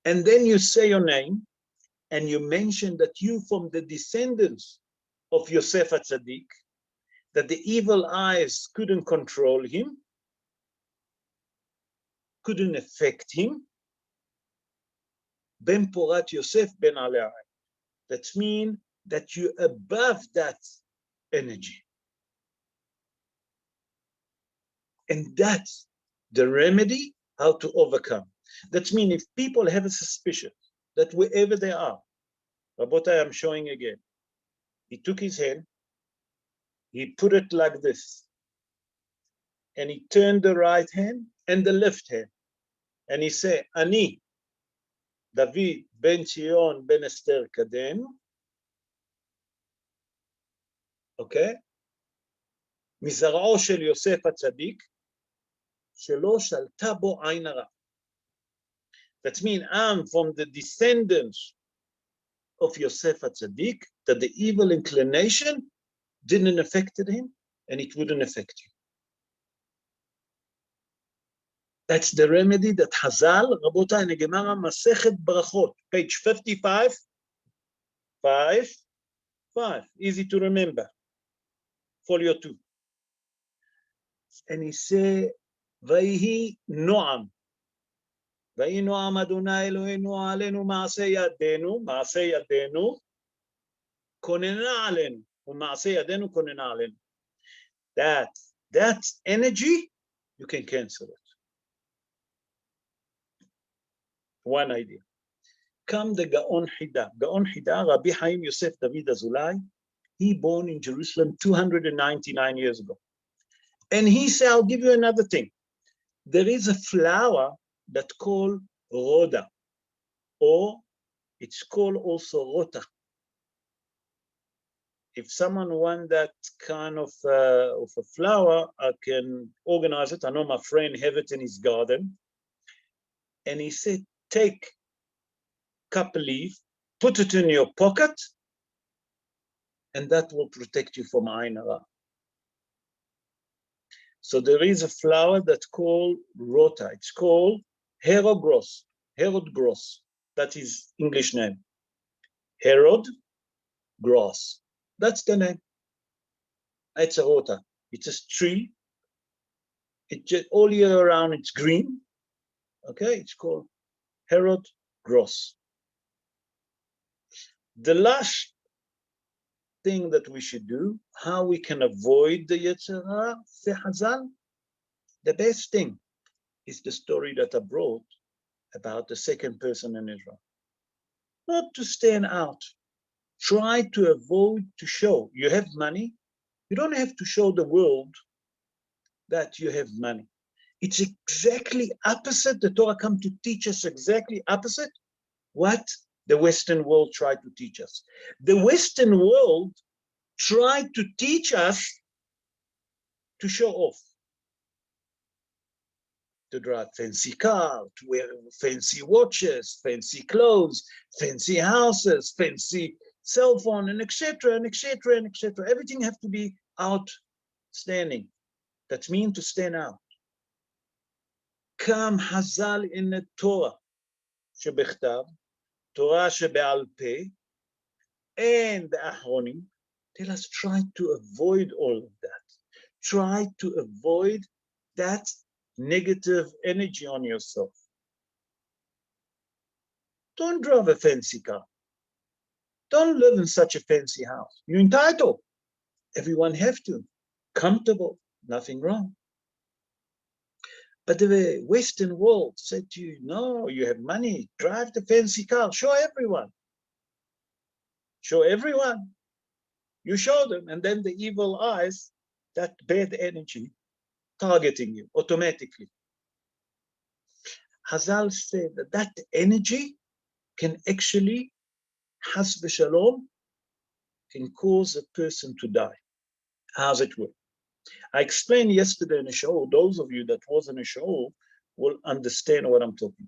And then you say your name and you mention that you from the descendants of Yosef HaTzadik, that the evil eyes couldn't control him, couldn't affect him. Ben Porat Yosef ben Alein. That means that you're above that energy. And that's the remedy how to overcome. That means if people have a suspicion that wherever they are, Rabotai, I'm showing again, he took his hand, he put it like this, and he turned the right hand and the left hand, and he said, Ani, David ben Sion ben Esther Kadem, okay? מזרעו של יוסף הצדיק, שלא שלטה בו עין הרע. That means I'm from the descendants of Yosef HaTzadik, that the evil inclination didn't affect him, and it wouldn't affect you. That's the remedy that Hazal, Rabotai Negemara Masechet Brachot, page 55, 5, easy to remember, folio 2. And he said, Vayhi Noam. Vayhi Noam Adonai Eloheinu alenu ma'aseh yadenu, konena alenu, u'ma'aseh yadenu konena alenu. That energy, you can cancel it. One idea. Come the Gaon Hida. Gaon Hida, Rabbi Chaim Yosef David Azulai, he born in Jerusalem 299 years ago. And he said, I'll give you another thing. There is a flower that called Roda, or it's called also Rota. If someone wants that kind of a flower, I can organize it. I know my friend have it in his garden. And he said, take couple leaf, put it in your pocket, and that will protect you from Ain Hara. So there is a flower that's called Rota. It's called Herod Gross. That is English name. Herod Gross. That's the name. It's a Rota. It's a tree. It just all year around it's green. Okay, it's called Herod Gross. The last thing that we should do, how we can avoid the Yetzer Hara, Hazal, the best thing is the story that I brought about the second person in Israel. Not to stand out. Try to avoid to show you have money. You don't have to show the world that you have money. It's exactly opposite. The Torah comes to teach us exactly opposite what the Western world tried to teach us. The Western world tried to teach us to show off, to drive fancy cars, to wear fancy watches, fancy clothes, fancy houses, fancy cell phone, and etc., and etc., and etc. Everything have to be outstanding. That means to stand out. Kam Hazal in the Torah שבכתב, Torah שבעל פה, and the Ahronim, tell us try to avoid all of that. Try to avoid that negative energy on yourself. Don't drive a fancy car. Don't live in such a fancy house. You're entitled. Everyone have to. Comfortable, nothing wrong. But the Western world said to you, no, you have money, drive the fancy car, show everyone. Show everyone. You show them, and then the evil eyes, that bad energy, targeting you automatically. Hazal said that that energy can actually, has v'shalom, can cause a person to die. How's it work? I explained yesterday in a show, those of you that was in a show will understand what I'm talking.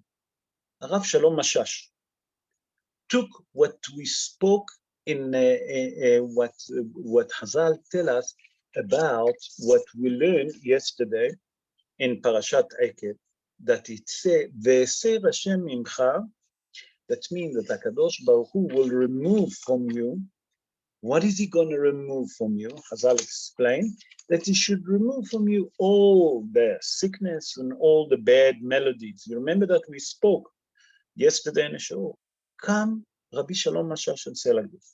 Rav Shalom Mashash took what we spoke in what Hazal tell us about what we learned yesterday in Parashat Ekev, that it say, Ve'eser Hashem imcha, that means that HaKadosh Baruch Hu will remove from you. What is he going to remove from you? Hazal explained that he should remove from you all the sickness and all the bad melodies. You remember that we spoke yesterday in the show. Come, Rabbi Shalom Mashash, and say like this.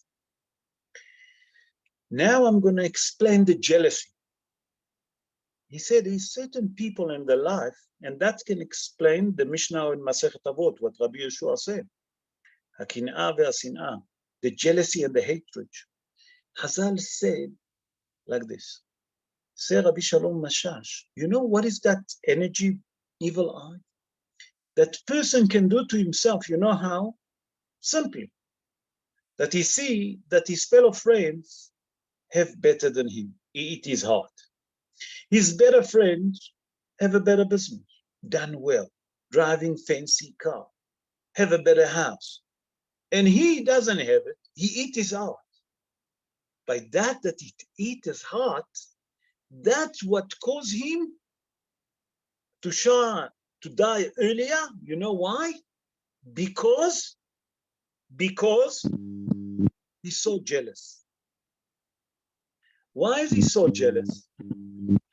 Now I'm going to explain the jealousy. He said there's certain people in their life, and that can explain the Mishnah in Masechet Avot, what Rabbi Yeshua said. Hakin'ah ve'asin'ah, the jealousy and the hatred. Hazal said like this. Say Rabbi Shalom Mashash, you know what is that energy, evil eye? That person can do to himself, you know how? Simply. That he see that his fellow friends have better than him. He eat his heart. His better friends have a better business, done well, driving fancy car, have a better house. And he doesn't have it, he eat his heart. By that he eat his heart, that's what caused him to die earlier. You know why? Because he's so jealous. Why is he so jealous?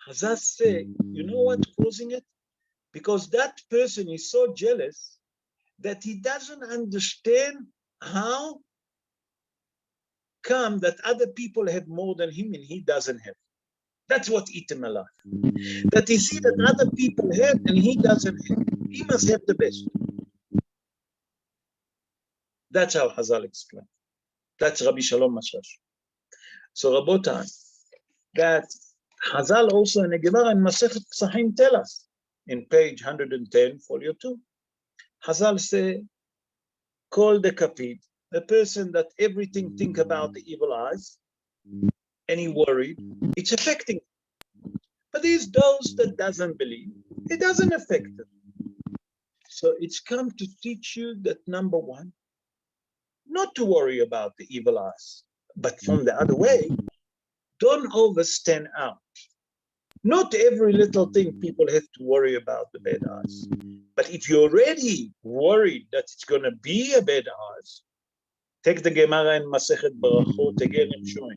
Hazal say, you know what causing it? Because that person is so jealous that he doesn't understand how come that other people have more than him and he doesn't have. That's what eat him alive. That he see that other people have and he doesn't have. He must have the best. That's how Hazal explained. That's Rabbi Shalom Mashash. So Rabotai, that Hazal also in the Gemara in Masechet Psachim tell us in page 110, folio 2. Hazal say, call the kapid, the person that everything think about the evil eyes, and he worried, it's affecting. But there's those that doesn't believe, it doesn't affect them. So it's come to teach you that number one, not to worry about the evil eyes, but from the other way, don't overstand out. Not every little thing people have to worry about the bad eyes. But if you're already worried that it's going to be a bad eyes, take the Gemara in Masechet Barachot again and showing.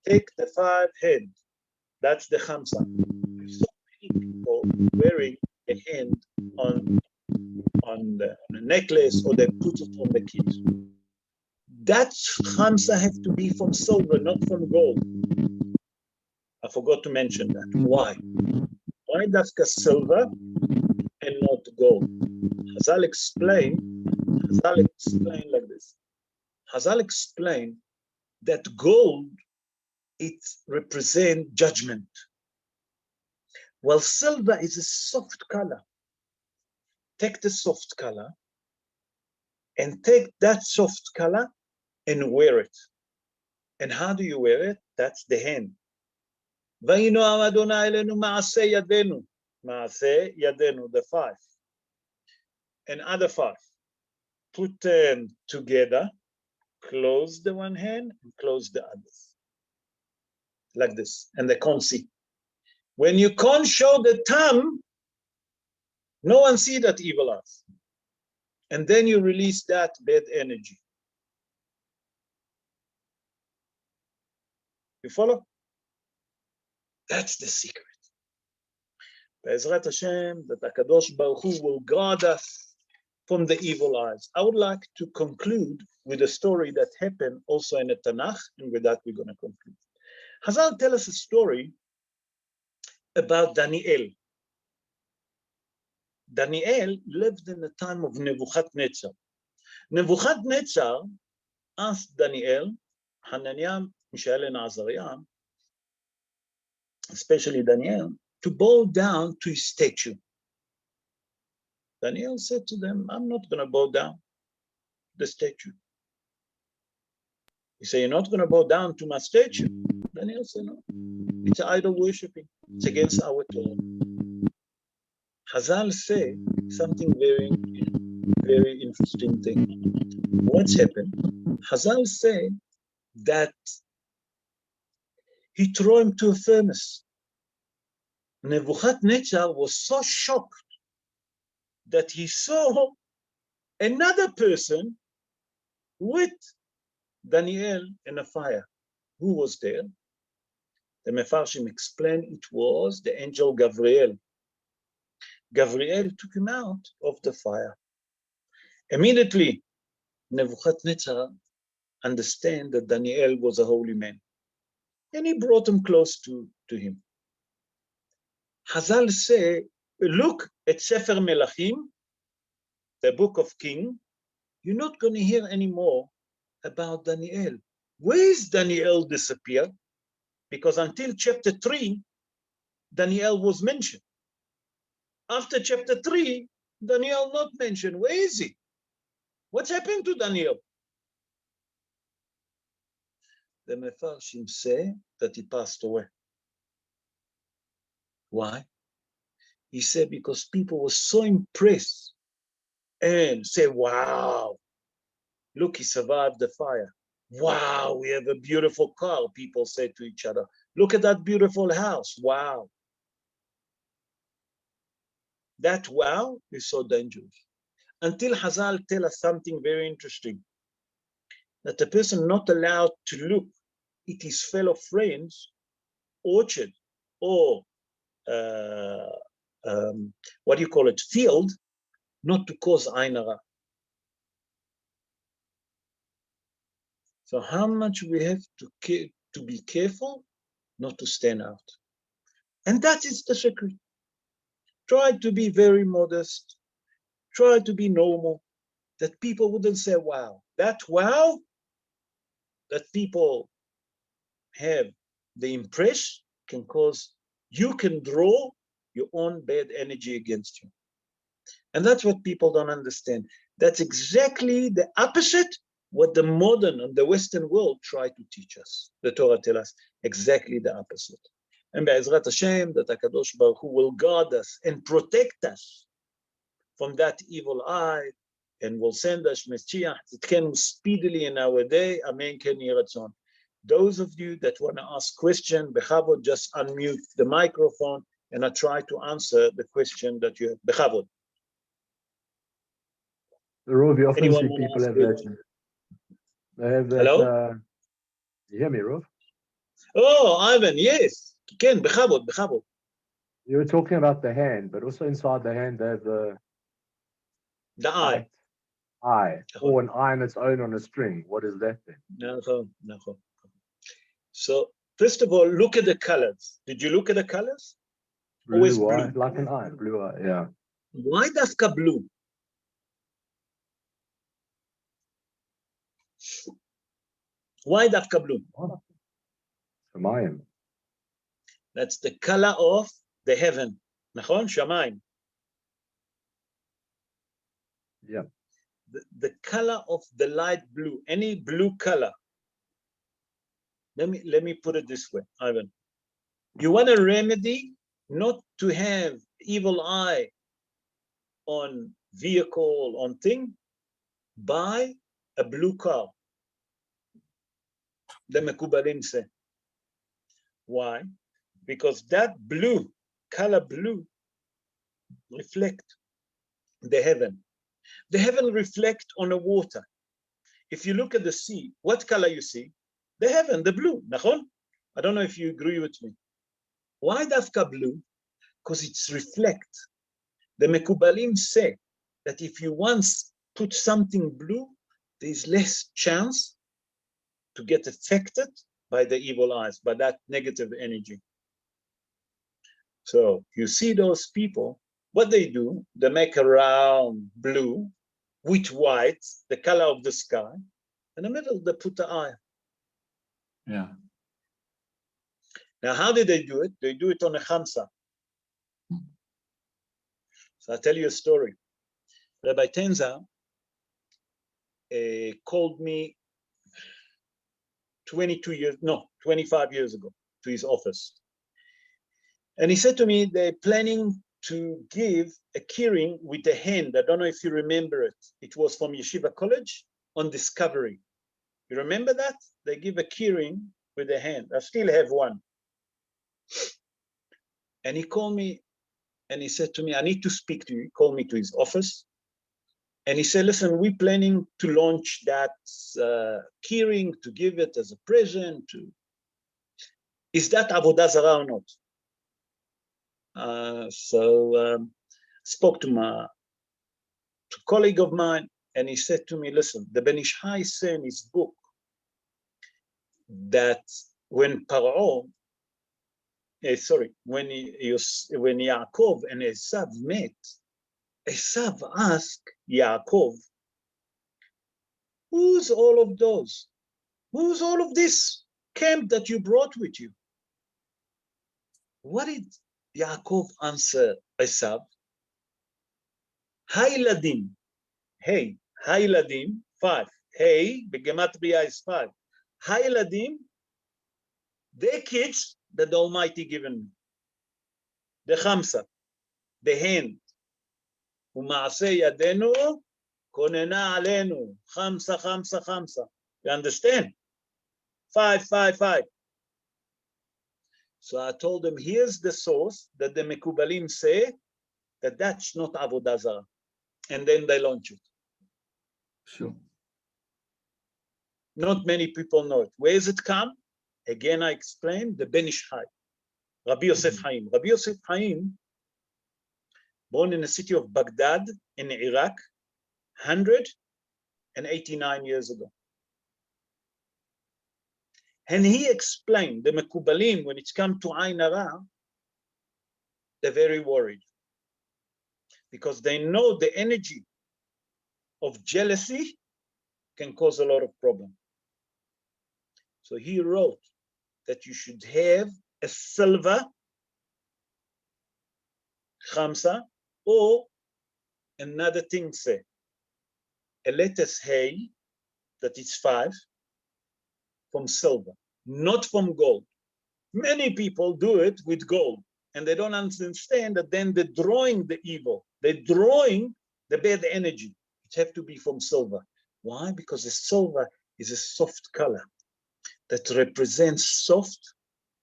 Take the 5 head. That's the Chamsa. There's so many people wearing a hand on the necklace, or they put it on the kids. That Chamsa have to be from silver, not from gold. I forgot to mention that. Why? Why does silver and not gold? Hazal explained like this. Hazal explained that gold, it represents judgment. While silver is a soft color. Take the soft color and take that soft color and wear it. And how do you wear it? That's the hand. Vayinoam Adonai elenu ma'aseh yadenu. Ma'aseh yadenu, the 5. And other 5. Put them together, close the one hand and close the others. Like this, and they can't see. When you can't show the thumb, no one see that evil eyes. And then you release that bad energy. You follow? That's the secret. Be'ezrat Hashem, that HaKadosh Baruch Hu will guard us from the evil eyes. I would like to conclude with a story that happened also in the Tanakh, and with that we're going to conclude. Hazal tell us a story about Daniel. Daniel lived in the time of Nebuchadnezzar. Nebuchadnezzar asked Daniel, Hananiah, Mishael, and Azariah, especially Daniel, to bow down to his statue. Daniel said to them, I'm not going to bow down to the statue. He said, you're not going to bow down to my statue? Daniel said, no. It's idol worshiping. It's against our Torah. Hazal say something very interesting thing. What's happened? Hazal say that he threw him to a furnace. Nebuchadnezzar was so shocked that he saw another person with Daniel in a fire. Who was there? The Mefarshim explained it was the angel Gabriel. Gabriel took him out of the fire. Immediately, Nebuchadnezzar understood that Daniel was a holy man. And he brought him close to him. Hazal say, look at Sefer Melachim, the book of King. You're not going to hear anymore about Daniel. Where is Daniel disappeared? Because until chapter 3, Daniel was mentioned. After chapter 3, Daniel not mentioned. Where is he? What's happened to Daniel? The Mefarshim say that he passed away. Why? He said because people were so impressed and say, wow, look, he survived the fire. Wow, we have a beautiful car, people say to each other. Look at that beautiful house. Wow. That wow is so dangerous. Until Hazal tell us something very interesting, that a person not allowed to look at his fellow friends' orchard or what do you call it, field, not to cause ayn hara. So how much we have to be careful not to stand out. And that is the secret. Try to be very modest. Try to be normal, that people wouldn't say, wow. That wow that people have the impression can cause, you can draw your own bad energy against you. And that's what people don't understand. That's exactly the opposite what the modern and the Western world try to teach us. The Torah tells us exactly the opposite. And Be'ezrat Hashem, that HaKadosh Baruch Hu will guard us and protect us from that evil eye, and will send us Mashiach Tzidkenu speedily in our day. Amen. Ken Yeh Ratzon. Those of you that want to ask question, Bechavod, just unmute the microphone, and I try to answer the question that you have. Bechavod. Rov, you often Anyone see want to people ask have question? that. They have that. Hello? You hear me, Rov? Oh, Ivan, yes. Ken, Bechavod, Bechavod. You were talking about the hand, but also inside the hand they have the eye. Eye, or an eye on its own on a string. What is that then? No. So, first of all, look at the colors. Did you look at the colors? Always Blue eye, blue. like an eye, blue eye, yeah. Why dafka blue? Why dafka blue? Shamayim. That's the color of the heaven. Nachon? Shamayim. Yeah. The color of the light blue, any blue color. Let me put it this way, Ivan. You want a remedy not to have evil eye on vehicle, on thing? Buy a blue car. the Mekubalim say. Why? Because that blue, color blue, reflect the heaven. The heaven reflect on the water. If you look at the sea, what color you see? The heaven, the blue. Nachon? I don't know if you agree with me. Why dafka blue? Because it's reflect. The Mekubalim say that if you once put something blue, there's less chance to get affected by the evil eyes, by that negative energy. So you see those people, what they do, they make a round blue with white, the color of the sky. In the middle, they put the eye. Yeah. Now, how did they do it? They do it on a Khamsa. So I'll tell you a story. Rabbi Tenza called me 25 years ago to his office. And he said to me, they're planning to give a kiring with a hand. I don't know if you remember it. It was from Yeshiva College on Discovery. You remember that? They give a kiring with a hand. I still have one. And he called me and he said to me, I need to speak to you. He called me to his office. And he said, listen, we're planning to launch that kiring, to give it as a present. Is that Avodah Zarah or not? Spoke to a colleague of mine, and he said to me, listen, the Ben Ish Hai said in his book that when Paro, when Yaakov and Esav met, Esav asked Yaakov, who's all of those? Who's all of this camp that you brought with you? What did Yaakov answer Esav? Hayladim. Hey, Hayladim, 5. Hey, Begematria is 5. Hayladim, they're kids that the Almighty given me. The Khamsa, the hand. Umaaseh yadenu, konena alenu. Khamsa, Khamsa, Khamsa. You understand? 5, 5, 5. So I told them, here's the source that the Mekubalim say that that's not Avodah Zarah. And then they launch it. Sure. Not many people know it. Where does it come? Again, I explained the Ben Ish Hai, Rabbi Yosef Haim. Rabbi Yosef Haim, born in the city of Baghdad in Iraq, 189 years ago. And he explained the Mekubalim, when it's come to Ain Hara, they're very worried because they know the energy of jealousy can cause a lot of problem. So he wrote that you should have a silver Khamsa, or another thing say, a lettuce hay that is 5 from silver, not from gold. Many people do it with gold, and they don't understand that then they're drawing the evil. They're drawing the bad energy. It have to be from silver. Why? Because the silver is a soft color that represents soft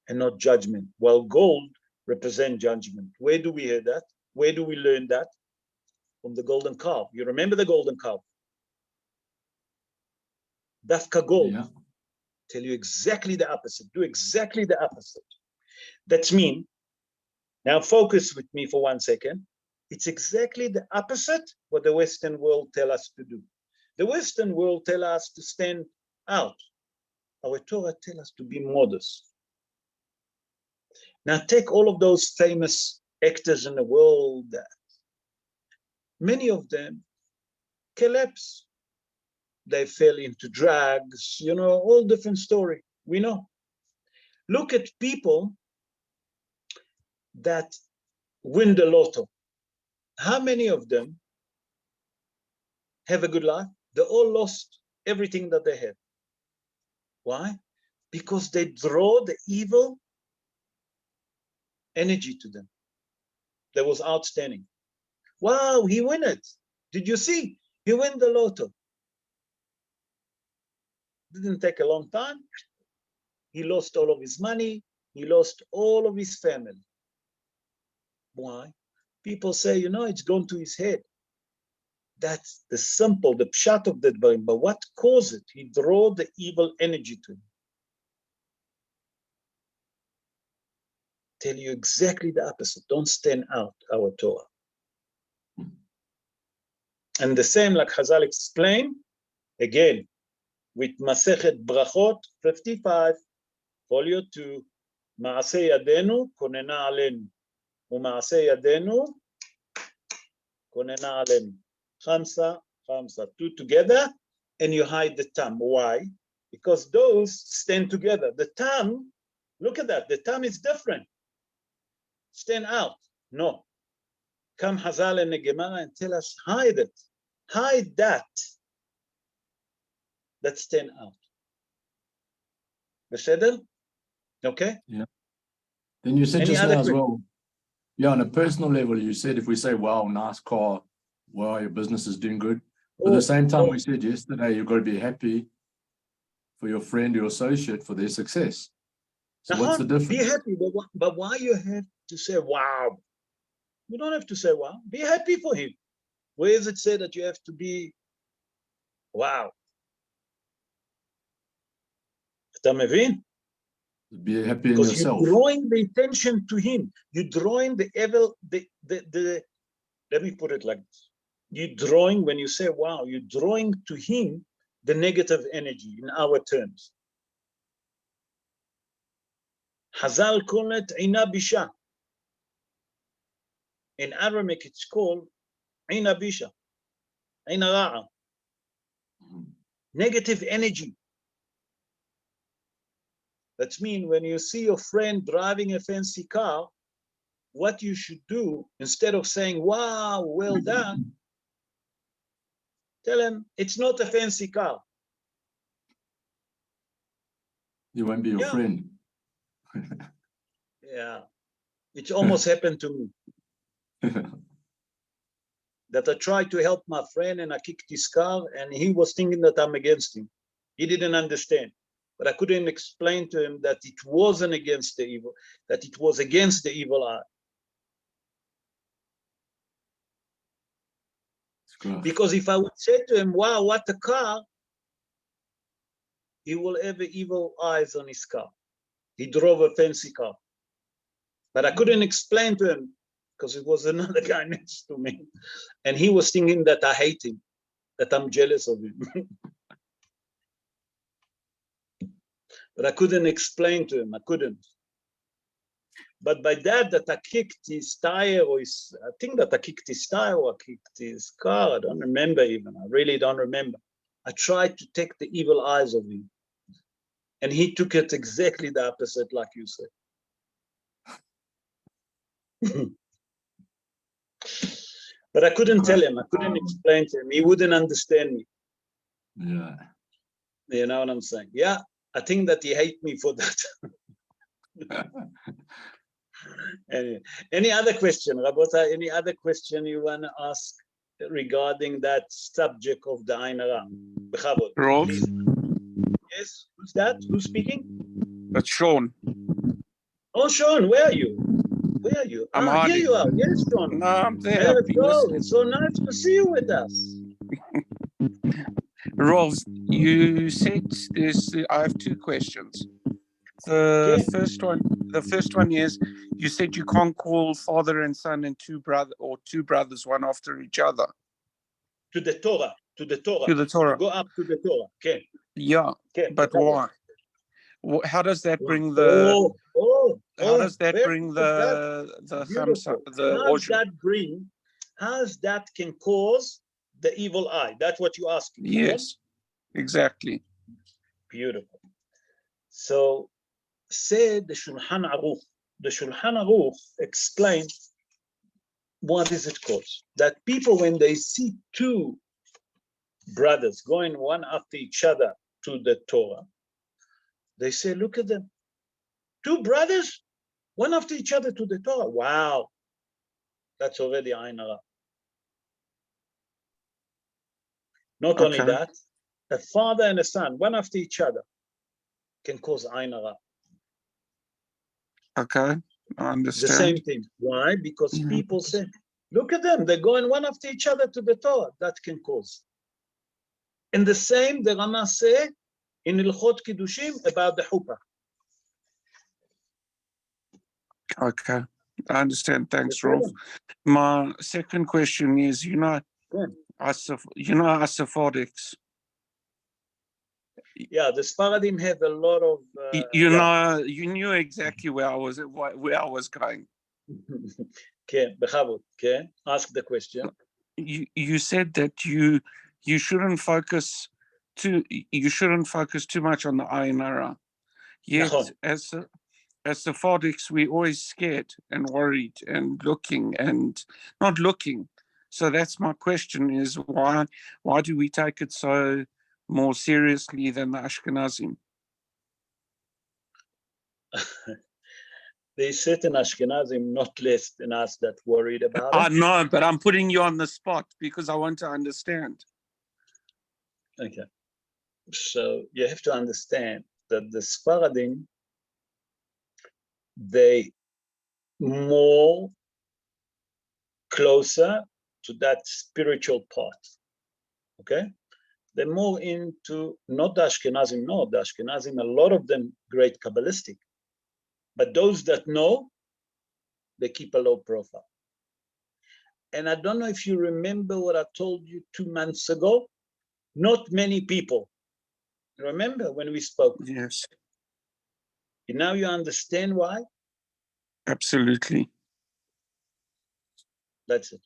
and not judgment, while gold represents judgment. Where do we hear that? Where do we learn that? From the golden calf. You remember the golden calf? Dafka gold. Yeah. Tell you exactly the opposite. Do exactly the opposite. That's mean. Now focus with me for 1 second. It's exactly the opposite what the Western world tell us to do. The Western world tell us to stand out. Our Torah tell us to be modest. Now take all of those famous actors in the world. Many of them collapse. They fell into drugs, you know, all different story. We know. Look at people that win the lotto. How many of them have a good life? They all lost everything that they had. Why? Because they draw the evil energy to them. That was outstanding. Wow, he won it. Did you see? He won the lotto. Didn't take a long time. He lost all of his money. He lost all of his family. Why? People say, you know, it's gone to his head. That's the simple, the pshat of that brain. But what caused it? He drew the evil energy to him. Tell you exactly the opposite. Don't stand out our Torah. And the same, like Chazal explained, again, with Masechet Brachot 55, folio 2, Maaseh Yadenu konena alenu, u'maaseh Yadenu konena alenu. Chamsa, chamsa, 2 together, and you hide the tam. Why? Because those stand together. The tam, look at that, the tam is different. Stand out. No. Come Chazal and the Gemara and tell us, hide it. Hide that stand out. Beseder? Okay? Yeah. Then you said Any just other now as question? well, yeah, on a personal level, you said if we say, wow, nice car, wow, your business is doing good. But at the same time, we said yesterday, you've got to be happy for your friend, your associate, for their success. So what's the difference? Be happy, but why you have to say, wow? You don't have to say, wow. Be happy for him. Where does it say that you have to be, wow? אתה מבין? Be happy in Because yourself. you're drawing the attention to him. You're drawing the evil, let me put it like this. You're drawing, when you say, wow, you're drawing to him the negative energy in our terms. Hazal call it Ina Bisha. In Aramaic, it's called Ina Bisha. Ina Ra'a. Negative energy. That means when you see your friend driving a fancy car, what you should do, instead of saying, wow, well done, tell him it's not a fancy car. You won't be your friend. Yeah. It almost happened to me. That I tried to help my friend and I kicked his car and he was thinking that I'm against him. He didn't understand. But I couldn't explain to him that it wasn't against the evil, that it was against the evil eye. Because if I would say to him, wow, what a car, he will have evil eyes on his car. He drove a fancy car. But I couldn't explain to him because it was another guy next to me. And he was thinking that I hate him, that I'm jealous of him. But I couldn't explain to him, I couldn't. But by that I kicked his tire, or I think that I kicked his tire or I kicked his car, I don't remember even, I really don't remember. I tried to take the evil eyes of him. And he took it exactly the opposite, like you said. But I couldn't tell him, I couldn't explain to him, he wouldn't understand me. Yeah. You know what I'm saying? Yeah, I think that he hates me for that. Anyway, any other question, Rabota? Any other question you want to ask regarding that subject of the Ain Hara? Rolf? Yes, who's that? Who's speaking? That's Sean. Oh, Sean, where are you? Where are you? I'm here hiding. you are. Yes, Sean. No, I'm there. I've been Go. listening. It's so nice to see you with us. Rolf, you said I have two questions. The first one is, you said you can't call father and son and two brothers one after each other. To the Torah. To the Torah. To go up to the Torah. Okay. Yeah, okay. but why? How does that bring the? How does that bring the origin? How's that can cause the evil eye? That's what you're asking. Yes, exactly. Beautiful. So, say the Shulchan Aruch. The Shulchan Aruch explains what is it cause. That people, when they see two brothers going one after each other to the Torah, they say, look at them. Two brothers, one after each other to the Torah. Wow. That's already Ain Hara. Not only that, a father and a son, one after each other. can cause Ain Hara. Okay, I The understand. same thing. Why? Because Mhm. people say, look at them, they're going one after each other to the Torah. That can cause. And the same, the Rama say in Ilchot Kiddushim about the Huppah. Okay, I understand. Thanks, Rolf. My second question is, Good. us Sephardics, Yeah, the Sfaradim have a lot of. you knew exactly where I was going. Okay, Bechavot, okay, ask the question. You said that you shouldn't focus too much on the Ain Hara. Yet, Nachon. as Sephardics, we're always scared and worried and looking and not looking. So that's my question: is why do we take it so more seriously than the Ashkenazim? They sit in Ashkenazim not less than us that worried about I it. know, but I'm putting you on the spot because I want to understand. Okay. So you have to understand that the Sfaradim, they more closer to that spiritual part. Okay? They're more into not the Ashkenazim, no, the Ashkenazim, a lot of them great Kabbalistic. But those that know, they keep a low profile. And I don't know if you remember what I told you 2 months ago. Not many people. Remember when we spoke? Yes, Now you understand why? absolutely, That's it.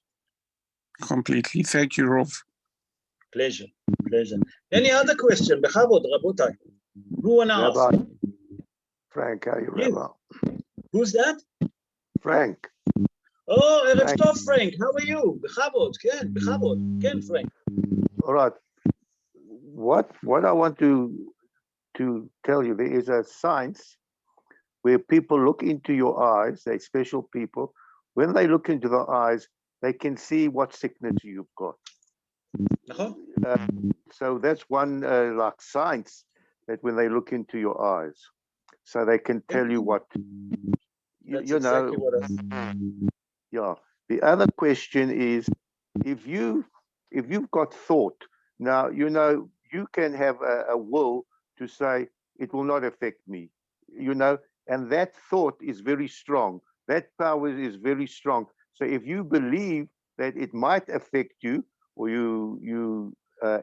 completely. Thank you, Rolf. Pleasure. Pleasure. Any other question? Bechavod, Rabotai. Who wanna ask? Rabbi. Frank, how are you, Yes. Rabbi? Who's that? Frank. Oh, Erev Frank. Tov, Frank. How are you? Bechavod, Ken, Bechavod. Ken, Frank. All right. What I want to tell you, there is a science where people look into your eyes, they're special people. When they look into the eyes, they can see what sickness you've got. So that's one like science, that when they look into your eyes, so they can tell you what That's you know. exactly what I Yeah. The other question is, if you've got thought, now you can have a will to say it will not affect me, and that thought is very strong. That power is very strong. So if you believe that it might affect you, or you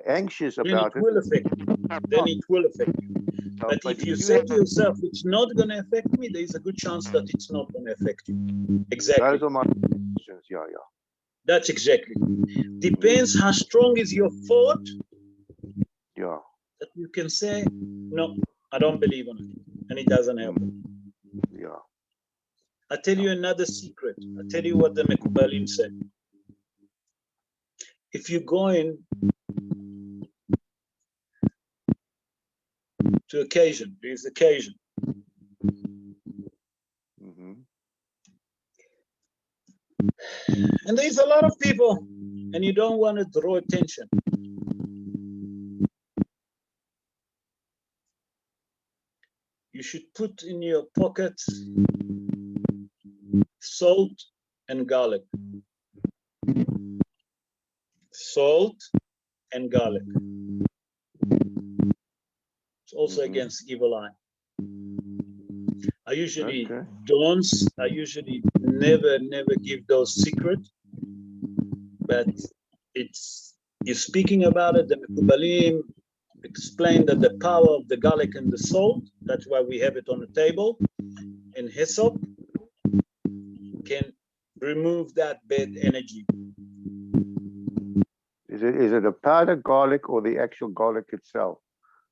anxious Then about it will affect you. Then it will affect you. But if you say to yourself, it's not going to affect me, there is a good chance that it's not going to affect you. Exactly. Those are my questions. Yeah. That's exactly. Depends how strong is your thought Yeah. that you can say, no, I don't believe on it. And it doesn't happen. Yeah. I'll tell you another secret. I'll tell you what the Mekubalim said. If you go in to occasion, there's occasion. And there's a lot of people, and you don't want to draw attention. You should put in your pockets salt and garlic. Salt and garlic. It's also against evil eye. I usually never give those secrets, but you're speaking about it. The Mekubalim explain that the power of the garlic and the salt, that's why we have it on the table, and hyssop can remove that bad energy. Is it a powdered garlic or the actual garlic itself?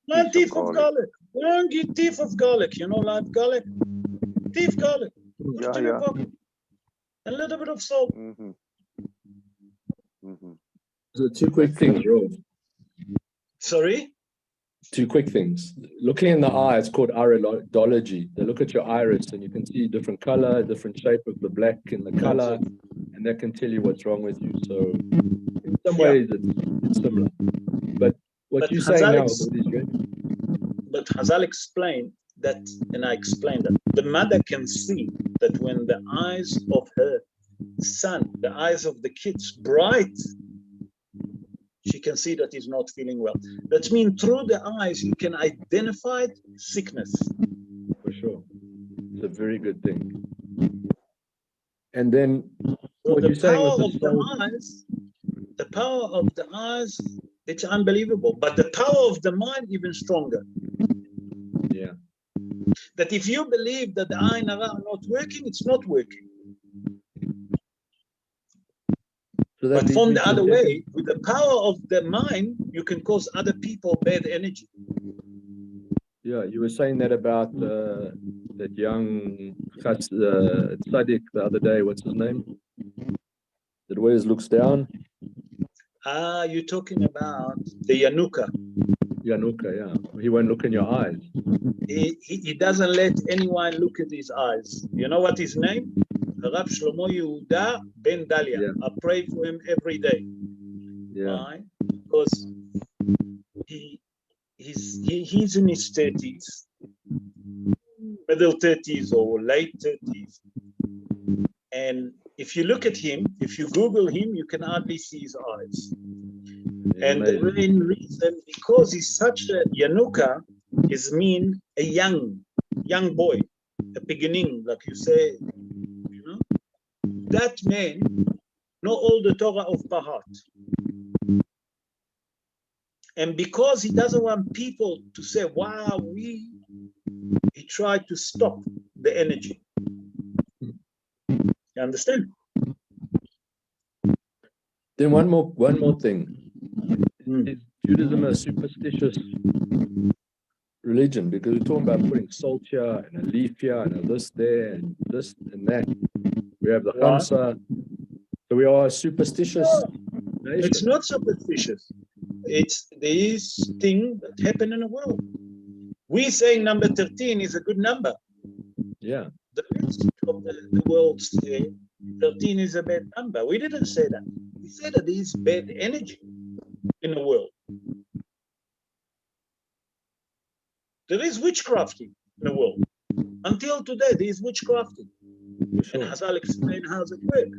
One teeth of garlic. One teeth of garlic. Live garlic. Teeth garlic. Put it in your pocket. A little bit of salt. So 2 quick things, Rolf. Sorry? 2 quick things. Looking in the eye, it's called iridology. They look at your iris and you can see different color, different shape of the black in the color, and that can tell you what's wrong with you. So in some ways it's similar. But what you're saying now with all these but Hazal explained that, and I explained that the mother can see that when the eyes of her son, the eyes of the kids bright, she can see that he's not feeling well. That means through the eyes, you can identify sickness. For sure. It's a very good thing. And then So what the you're saying power with of the soul, the eyes, the power of the eyes, it's unbelievable. But the power of the mind, even stronger. yeah. That if you believe that the eye and are not working, it's not working. So that But leads from me the to other second- way, with the power of the mind, you can cause other people bad energy. Yeah, you were saying that about that young tzaddik the other day. What's his name? That always looks down. You're talking about the Yanuka. Yanuka, yeah. He won't look in your eyes. He doesn't let anyone look at his eyes. You know what his name? Rav Shlomo Yehuda Ben Dalia. Yeah. I pray for him every day. Yeah. Why? Because he's in his 30s, middle 30s or late 30s. And if you look at him, if you Google him, you can hardly see his eyes. And the main reason, because he's such a Yanuka, is mean a young boy, a beginning, like you say, you know. That man know all the Torah of Pahat. And because he doesn't want people to say, wow, he tried to stop the energy. You understand? Then one more thing. Mm. Is Judaism a superstitious religion? Because we're talking about putting salt here and a leaf here and a this there and this and that. We have the Khamsa. So we are a superstitious nation. It's not superstitious. It's this thing that happened in the world. We saying number 13 is a good number. Yeah. The rest of the world say 13 is a bad number. We didn't say that. We said that there is bad energy in the world. There is witchcrafting in the world. Until today, there is witchcrafting. Sure. And Hazal explain how it works.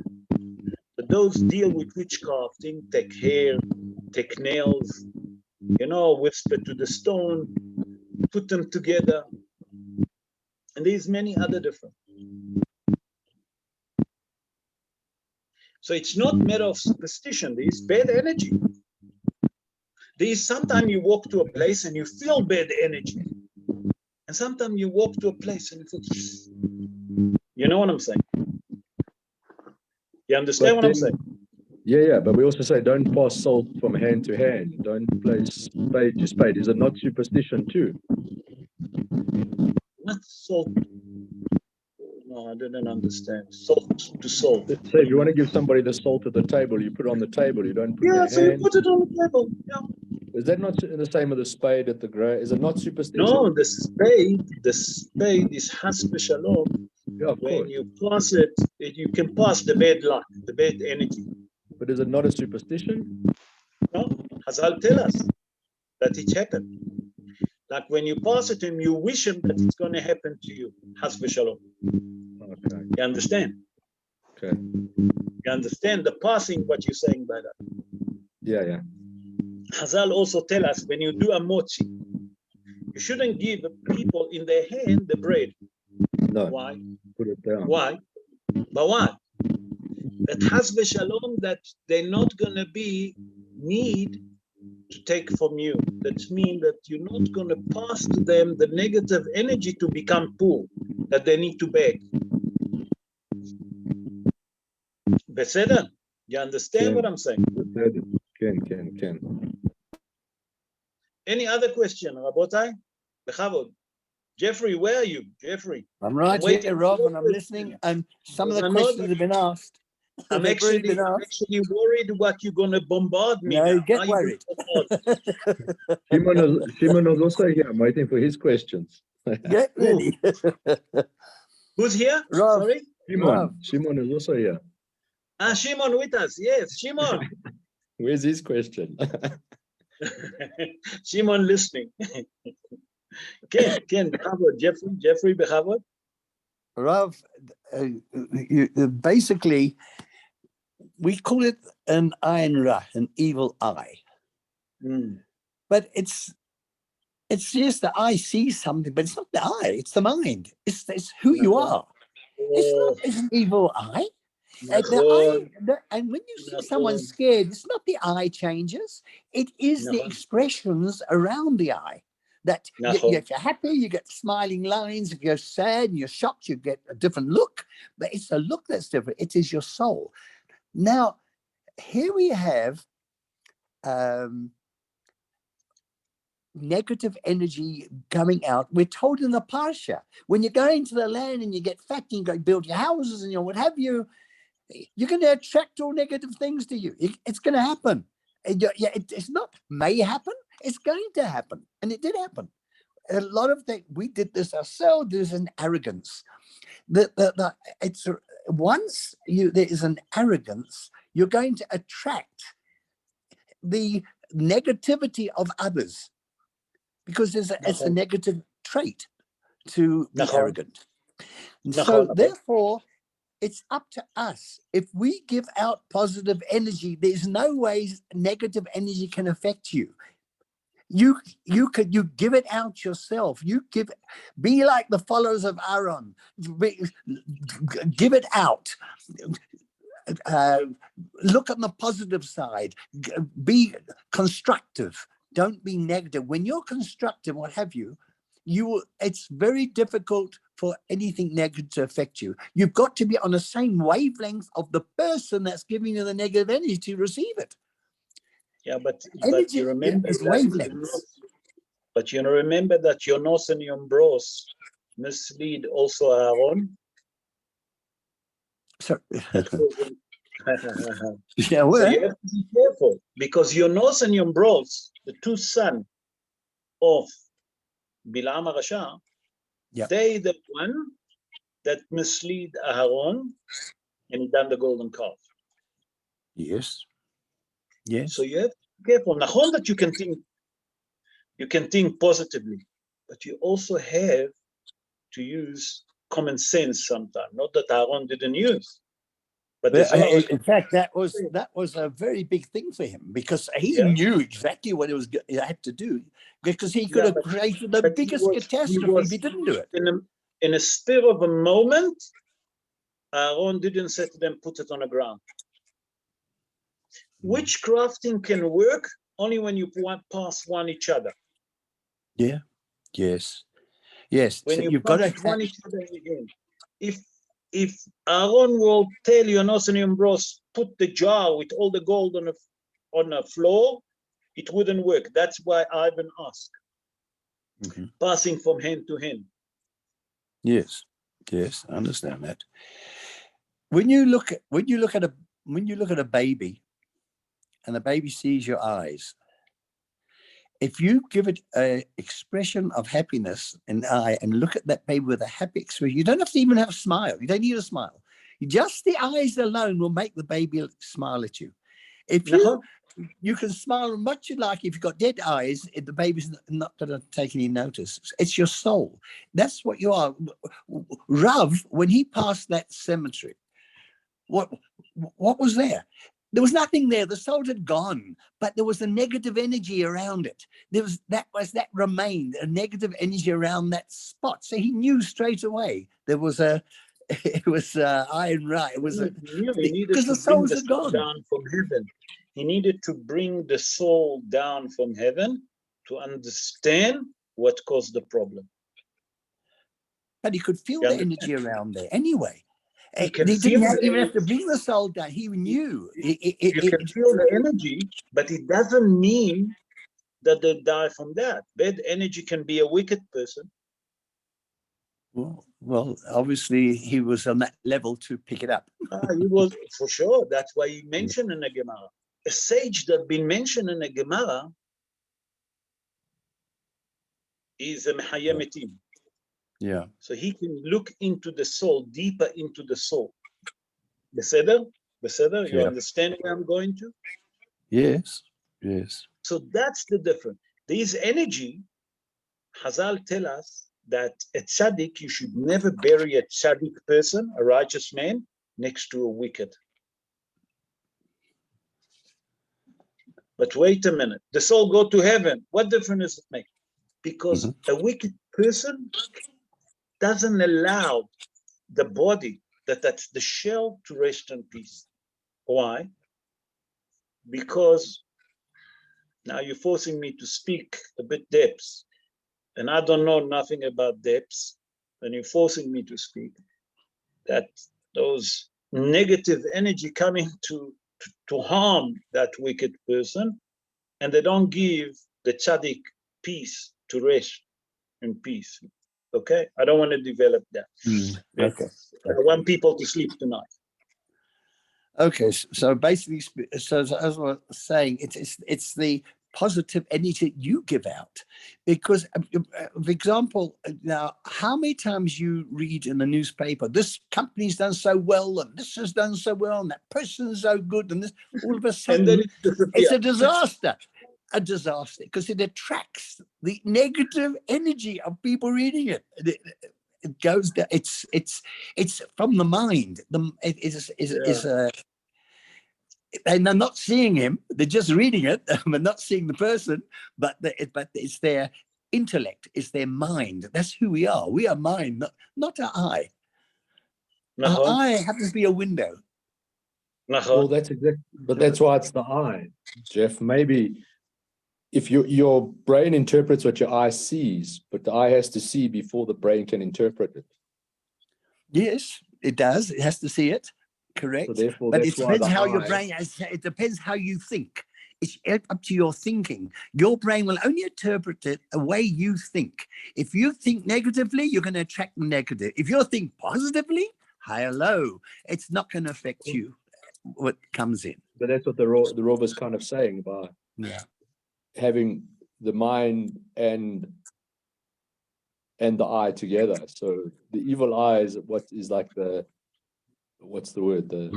But those deal with witchcrafting, take hair, take nails, you know, whisper to the stone, put them together. And there's many other different. So it's not matter of superstition, there is bad energy. There is sometimes you walk to a place and you feel bad energy. And sometimes you walk to a place and you feel, you know what I'm saying? You understand what I'm saying? Yeah, but we also say don't pass salt from hand to hand. Don't place spade to spade. Is it not superstition too? Not salt. No, I didn't understand. Salt to salt. So if you want to give somebody the salt at the table, you put it on the table. You don't put it in Yeah, your so you hand. put it on the table. Yeah. Is that not the same with the spade at the grave? Is it not superstition? No, the spade is has shalom. Yeah, of When course. you pass it, you can pass the bad luck, the bad energy. But is it not a superstition? No, Hazal tell us that it happened. Like when you pass it to him, you wish him that it's going to happen to you. Has shalom. Okay. You understand? Okay. You understand the passing, what you're saying by that. Yeah. Hazal also tell us when you do a mochi, you shouldn't give people in their hand the bread. No. Why? Put it down. Why? But why? That has shalom that they're not going to be need to take from you. That means that you're not going to pass to them the negative energy to become poor, that they need to beg. Beseda, you understand what I'm saying? Can. Any other question, Rabotai? Bechavod. Jeffrey, where are you? Jeffrey. I'm right waiting here, for Rob, your and I'm question. listening. And some of Because the I know questions that have been asked. I'm They've already actually been asked. worried what you're going to bombard me No, now. get How you worried. Shimon is also here. I'm waiting for his questions. Get ready. Who's here? Rob. Sorry? Shimon is also here. Shimon with us. Yes, Shimon. Where's his question? Shimon listening. כן, בכבוד, ג'פרי בכבוד. Rav, basically, we call it an ayin ra, an evil eye. But it's just the eye sees something, but it's not the eye, it's the mind. It's who you are. It's not an evil eye. And when you see someone scared, it's not the eye changes, it is the expressions around the eye. That if you're happy, you get smiling lines. If you're sad and you're shocked, you get a different look. But it's a look that's different. It is your soul. Now, here we have negative energy coming out. We're told in the Parsha, when you go into the land and you get fat and you go build your houses and what have you, you're going to attract all negative things to you. It's going to happen. It's not may happen. It's going to happen. And it did happen. A lot of things, we did this ourselves. There's an arrogance. Once there is an arrogance, you're going to attract the negativity of others because it's a negative trait to be arrogant. And so therefore, it's up to us. If we give out positive energy, there's no way negative energy can affect you. You give it out yourself. Be like the followers of Aaron. Give it out. Look on the positive side. Be constructive. Don't be negative. When you're constructive, what have you, it's very difficult for anything negative to affect you. You've got to be on the same wavelength of the person that's giving you the negative energy to receive it. Yeah, but energy you remember is wavelengths. But you remember that your nose and your bros mislead also Aaron. So, yeah, well, so you have to be careful because your nose and your bros, the two sons of Bilam HaRasha, they the one that mislead Aaron and he done the golden calf. Yes. Yes. So you have to be careful. Nachon that you can think positively, but you also have to use common sense sometimes. Not that Aaron didn't use, but in fact, that was a very big thing for him because he knew exactly what he had to do because he could have created the biggest catastrophe if he didn't do it. In a spur of a moment, Aaron didn't say to them, put it on the ground. Witchcrafting can work only when you pass one each other. Yeah. Yes. Yes. When so you've got to one each other again. If Aaron will tell you, Nosanium Bros, put the jar with all the gold on the floor, it wouldn't work. That's why Ivan asked. Passing from hand to hand. Yes. Yes, I understand that. When you look at a baby and the baby sees your eyes, if you give it an expression of happiness in the eye and look at that baby with a happy expression, you don't have to even have a smile. You don't need a smile. Just the eyes alone will make the baby smile at you. If you can smile much you like. If you've got dead eyes, the baby's not going to take any notice. It's your soul. That's what you are. Rav, when he passed that cemetery, what was there? There was nothing there. The soul had gone, but there was a negative energy around it. That remained a negative energy around that spot. So he knew straight away there was it was iron right. It was because the souls had gone down from heaven. He needed to bring the soul down from heaven to understand what caused the problem. But he could feel the energy around there anyway. He didn't even have to bring the soul down. He knew. You can feel the energy, but it doesn't mean that they die from that. Bad energy can be a wicked person. Well, obviously he was on that level to pick it up. He was, for sure. That's why he mentioned in the Gemara. A sage that been mentioned in the Gemara is a Mehayemetim. Yeah. So he can look into the soul, deeper into the soul. Beseder? You understand where I'm going to? Yes. Yes. So that's the difference. There is energy Hazal tell us that a tzaddik, you should never bury a tzaddik person, a righteous man, next to a wicked. But wait a minute, the soul go to heaven. What difference does it make? Because a wicked person doesn't allow the body, that's the shell, to rest in peace. Why? Because now you're forcing me to speak a bit depths, and I don't know nothing about depths, and you're forcing me to speak, that those negative energy coming to harm that wicked person, and they don't give the tzaddik peace to rest in peace. Okay, I don't want to develop that. Okay. I want people to sleep tonight. Okay, so basically, so as I was saying, it's the positive energy you give out, because, for example, now how many times you read in the newspaper, this company's done so well, and this has done so well, and that person's so good, and this, all of a sudden, it's a disaster. A disaster, because it attracts the negative energy of people reading it. It goes down. It's from the mind. And they're not seeing him. They're just reading it. They're not seeing the person. But it's their intellect. It's their mind. That's who we are. We are mind, not our eye. Our eye happens to be a window. Well, that's exactly. But that's why it's the eye, Jeff. Maybe. If your brain interprets what your eye sees, but the eye has to see before the brain can interpret it. Yes, it does. It has to see it. Correct. So therefore, but it depends how your brain. It depends how you think. It's up to your thinking. Your brain will only interpret it the way you think. If you think negatively, you're going to attract negative. If you think positively, high or low, it's not going to affect you. What comes in. But that's what the Rav is kind of saying about. Yeah. Having the mind and the eye together. So the evil eye is what is like the, what's the word? The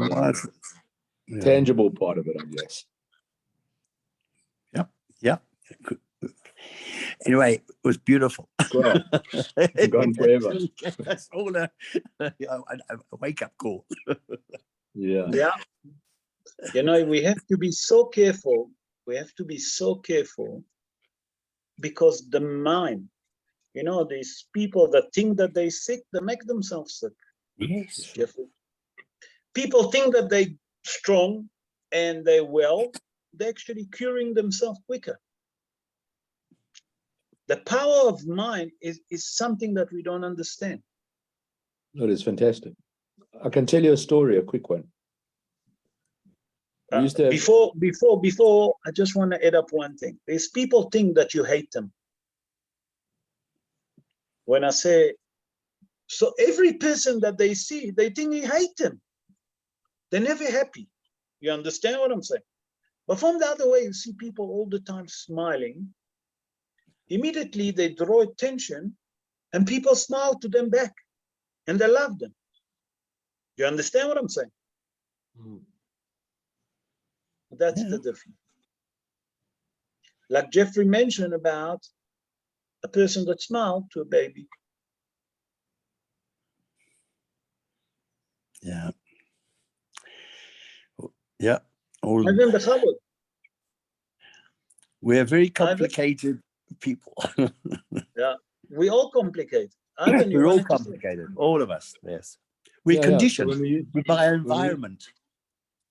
tangible part of it, I guess. Yeah. Anyway, it was beautiful. Well, gone forever. That's all a wake-up call. Yeah. You know, we have to be so careful. We have to be so careful, because the mind, you know, these people that think that they're sick, they make themselves sick. Yes. Jeffrey. People think that they're strong and they're well, they're actually curing themselves quicker. The power of mind is something that we don't understand. That is fantastic. I can tell you a story, a quick one. Before, I just want to add up one thing. These people think that you hate them. When I say, so every person that they see, they think you hate them. They're never happy. You understand what I'm saying? But from the other way, you see people all the time smiling. Immediately they draw attention and people smile to them back and they love them. You understand what I'm saying? That's the difference. Like Jeffrey mentioned about a person that smiled to a baby. Yeah. We're very complicated people. Yeah, we all complicated. We're all complicated, all of us. Yes, we're conditioned by our environment.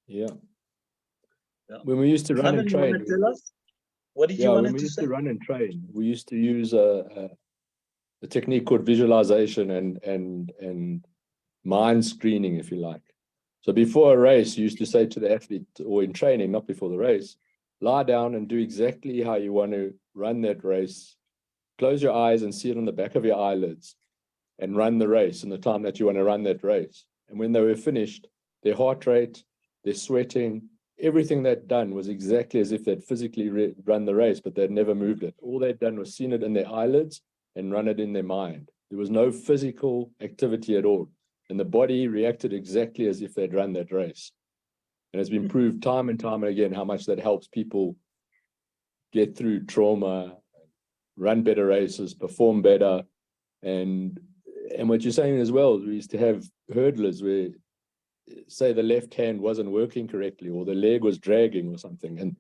When we used to run and train, what did you want to say? When we used to run and train, we used to use a technique called visualization and mind screening, if you like. So before a race, you used to say to the athlete, or in training, not before the race, lie down and do exactly how you want to run that race. Close your eyes and see it on the back of your eyelids and run the race in the time that you want to run that race. And when they were finished, their heart rate, their sweating, everything they'd done was exactly as if they'd physically run the race, but they'd never moved it. All they'd done was seen it in their eyelids and run it in their mind. There was no physical activity at all. And the body reacted exactly as if they'd run that race. And it's been proved time and time again how much that helps people get through trauma, run better races, perform better. And what you're saying as well, we used to have hurdlers where, say, the left hand wasn't working correctly or the leg was dragging or something. And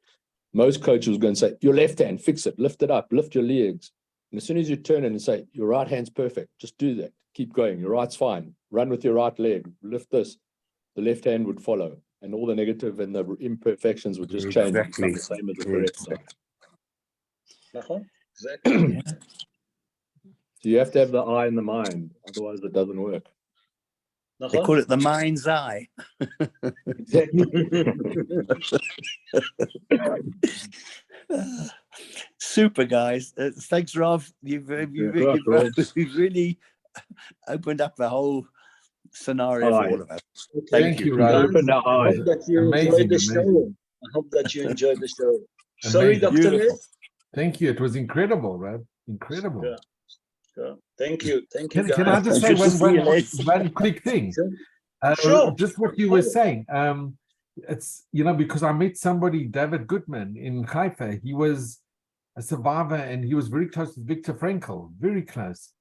most coaches were going to say, your left hand, fix it, lift it up, lift your legs. And as soon as you turn it and say, your right hand's perfect, just do that. Keep going. Your right's fine. Run with your right leg. Lift this. The left hand would follow. And all the negative and the imperfections would just change and become the same as the correct side. Exactly. So you have to have the eye in the mind. Otherwise, it doesn't work. They call it the mind's eye. Exactly. Super, guys. Thanks, Rob. You've really opened up the whole scenario for all of us. Thank you, Rob. Guys, I eyes. hope that you enjoyed the show. I hope that you enjoyed the show. Sorry, Amazing. Dr. Les? Thank you. It was incredible, Rob. Incredible. Yeah. Sure. Thank you. Thank you, Can I guys. just say Good to see you, Les. one quick thing? Sure. Sure. Just what you were saying. It's, because I met somebody, David Goodman in Haifa. He was a survivor and he was very close to Viktor Frankl, very close.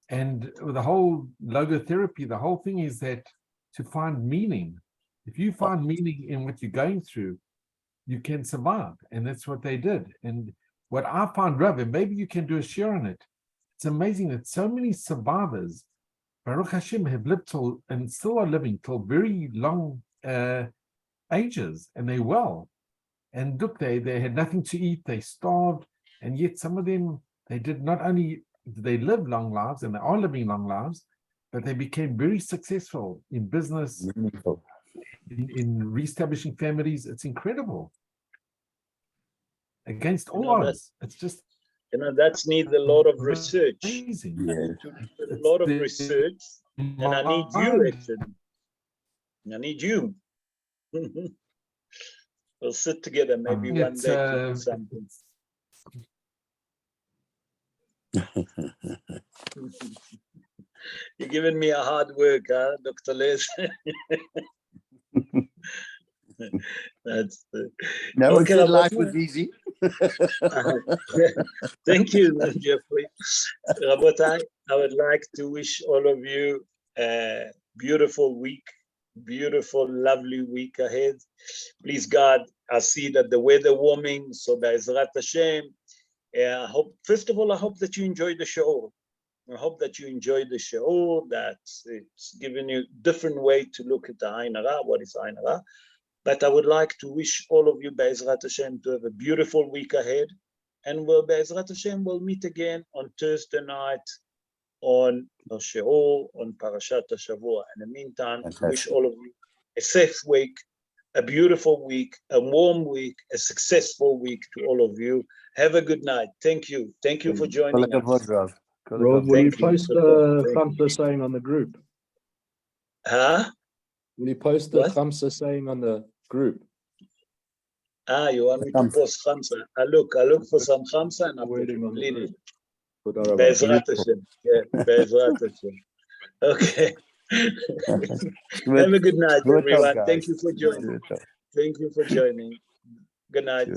And the whole logotherapy, the whole thing is that to find meaning. If you find meaning in what you're going through, you can survive. And that's what they did. And what I found, Rav, and maybe you can do a share on it. It's amazing that so many survivors, Baruch Hashem, have lived till and still are living till very long ages, and they're well. And look, they had nothing to eat, they starved, and yet some of them, they did not only did they live long lives, and they are living long lives, but they became very successful in business, in reestablishing families. It's incredible. Against all odds. It's just that's need a lot of research. amazing. A lot of research, and I need you, actually. I need you. We'll sit together maybe one day to do something. You're giving me a hard work, huh, Dr. Les? That's no one said life was easy. Thank you, Jeffrey. Rabotai, I would like to wish all of you a beautiful week, beautiful, lovely week ahead. Please, God, I see that the weather warming, so Be'ezrat Hashem. I hope, first of all, I hope that you enjoy the show. I hope that you enjoyed the show, that it's given you a different way to look at the Ayin Hara, what is Ayin Hara. But I would like to wish all of you, Be'ezrat Hashem, to have a beautiful week ahead. And Be'ezrat Hashem, we'll meet again on Thursday night on Sheol, on Parashat HaShavua. In the meantime, I wish all of you a safe week, a beautiful week, a warm week, a successful week to all of you. Have a good night. Thank you. Thank you for joining us. Rob, will you post the Chamsa saying on the group? Huh? Will you post the Chamsa saying on the group? You want me to post Chamsa? I look for some Chamsa and I'll put it on the group. Be'ezrat Hashem. Yeah, Be'ezrat Hashem. Okay. Have a good night, everyone. Thank you for joining. Thank you for joining. Good night.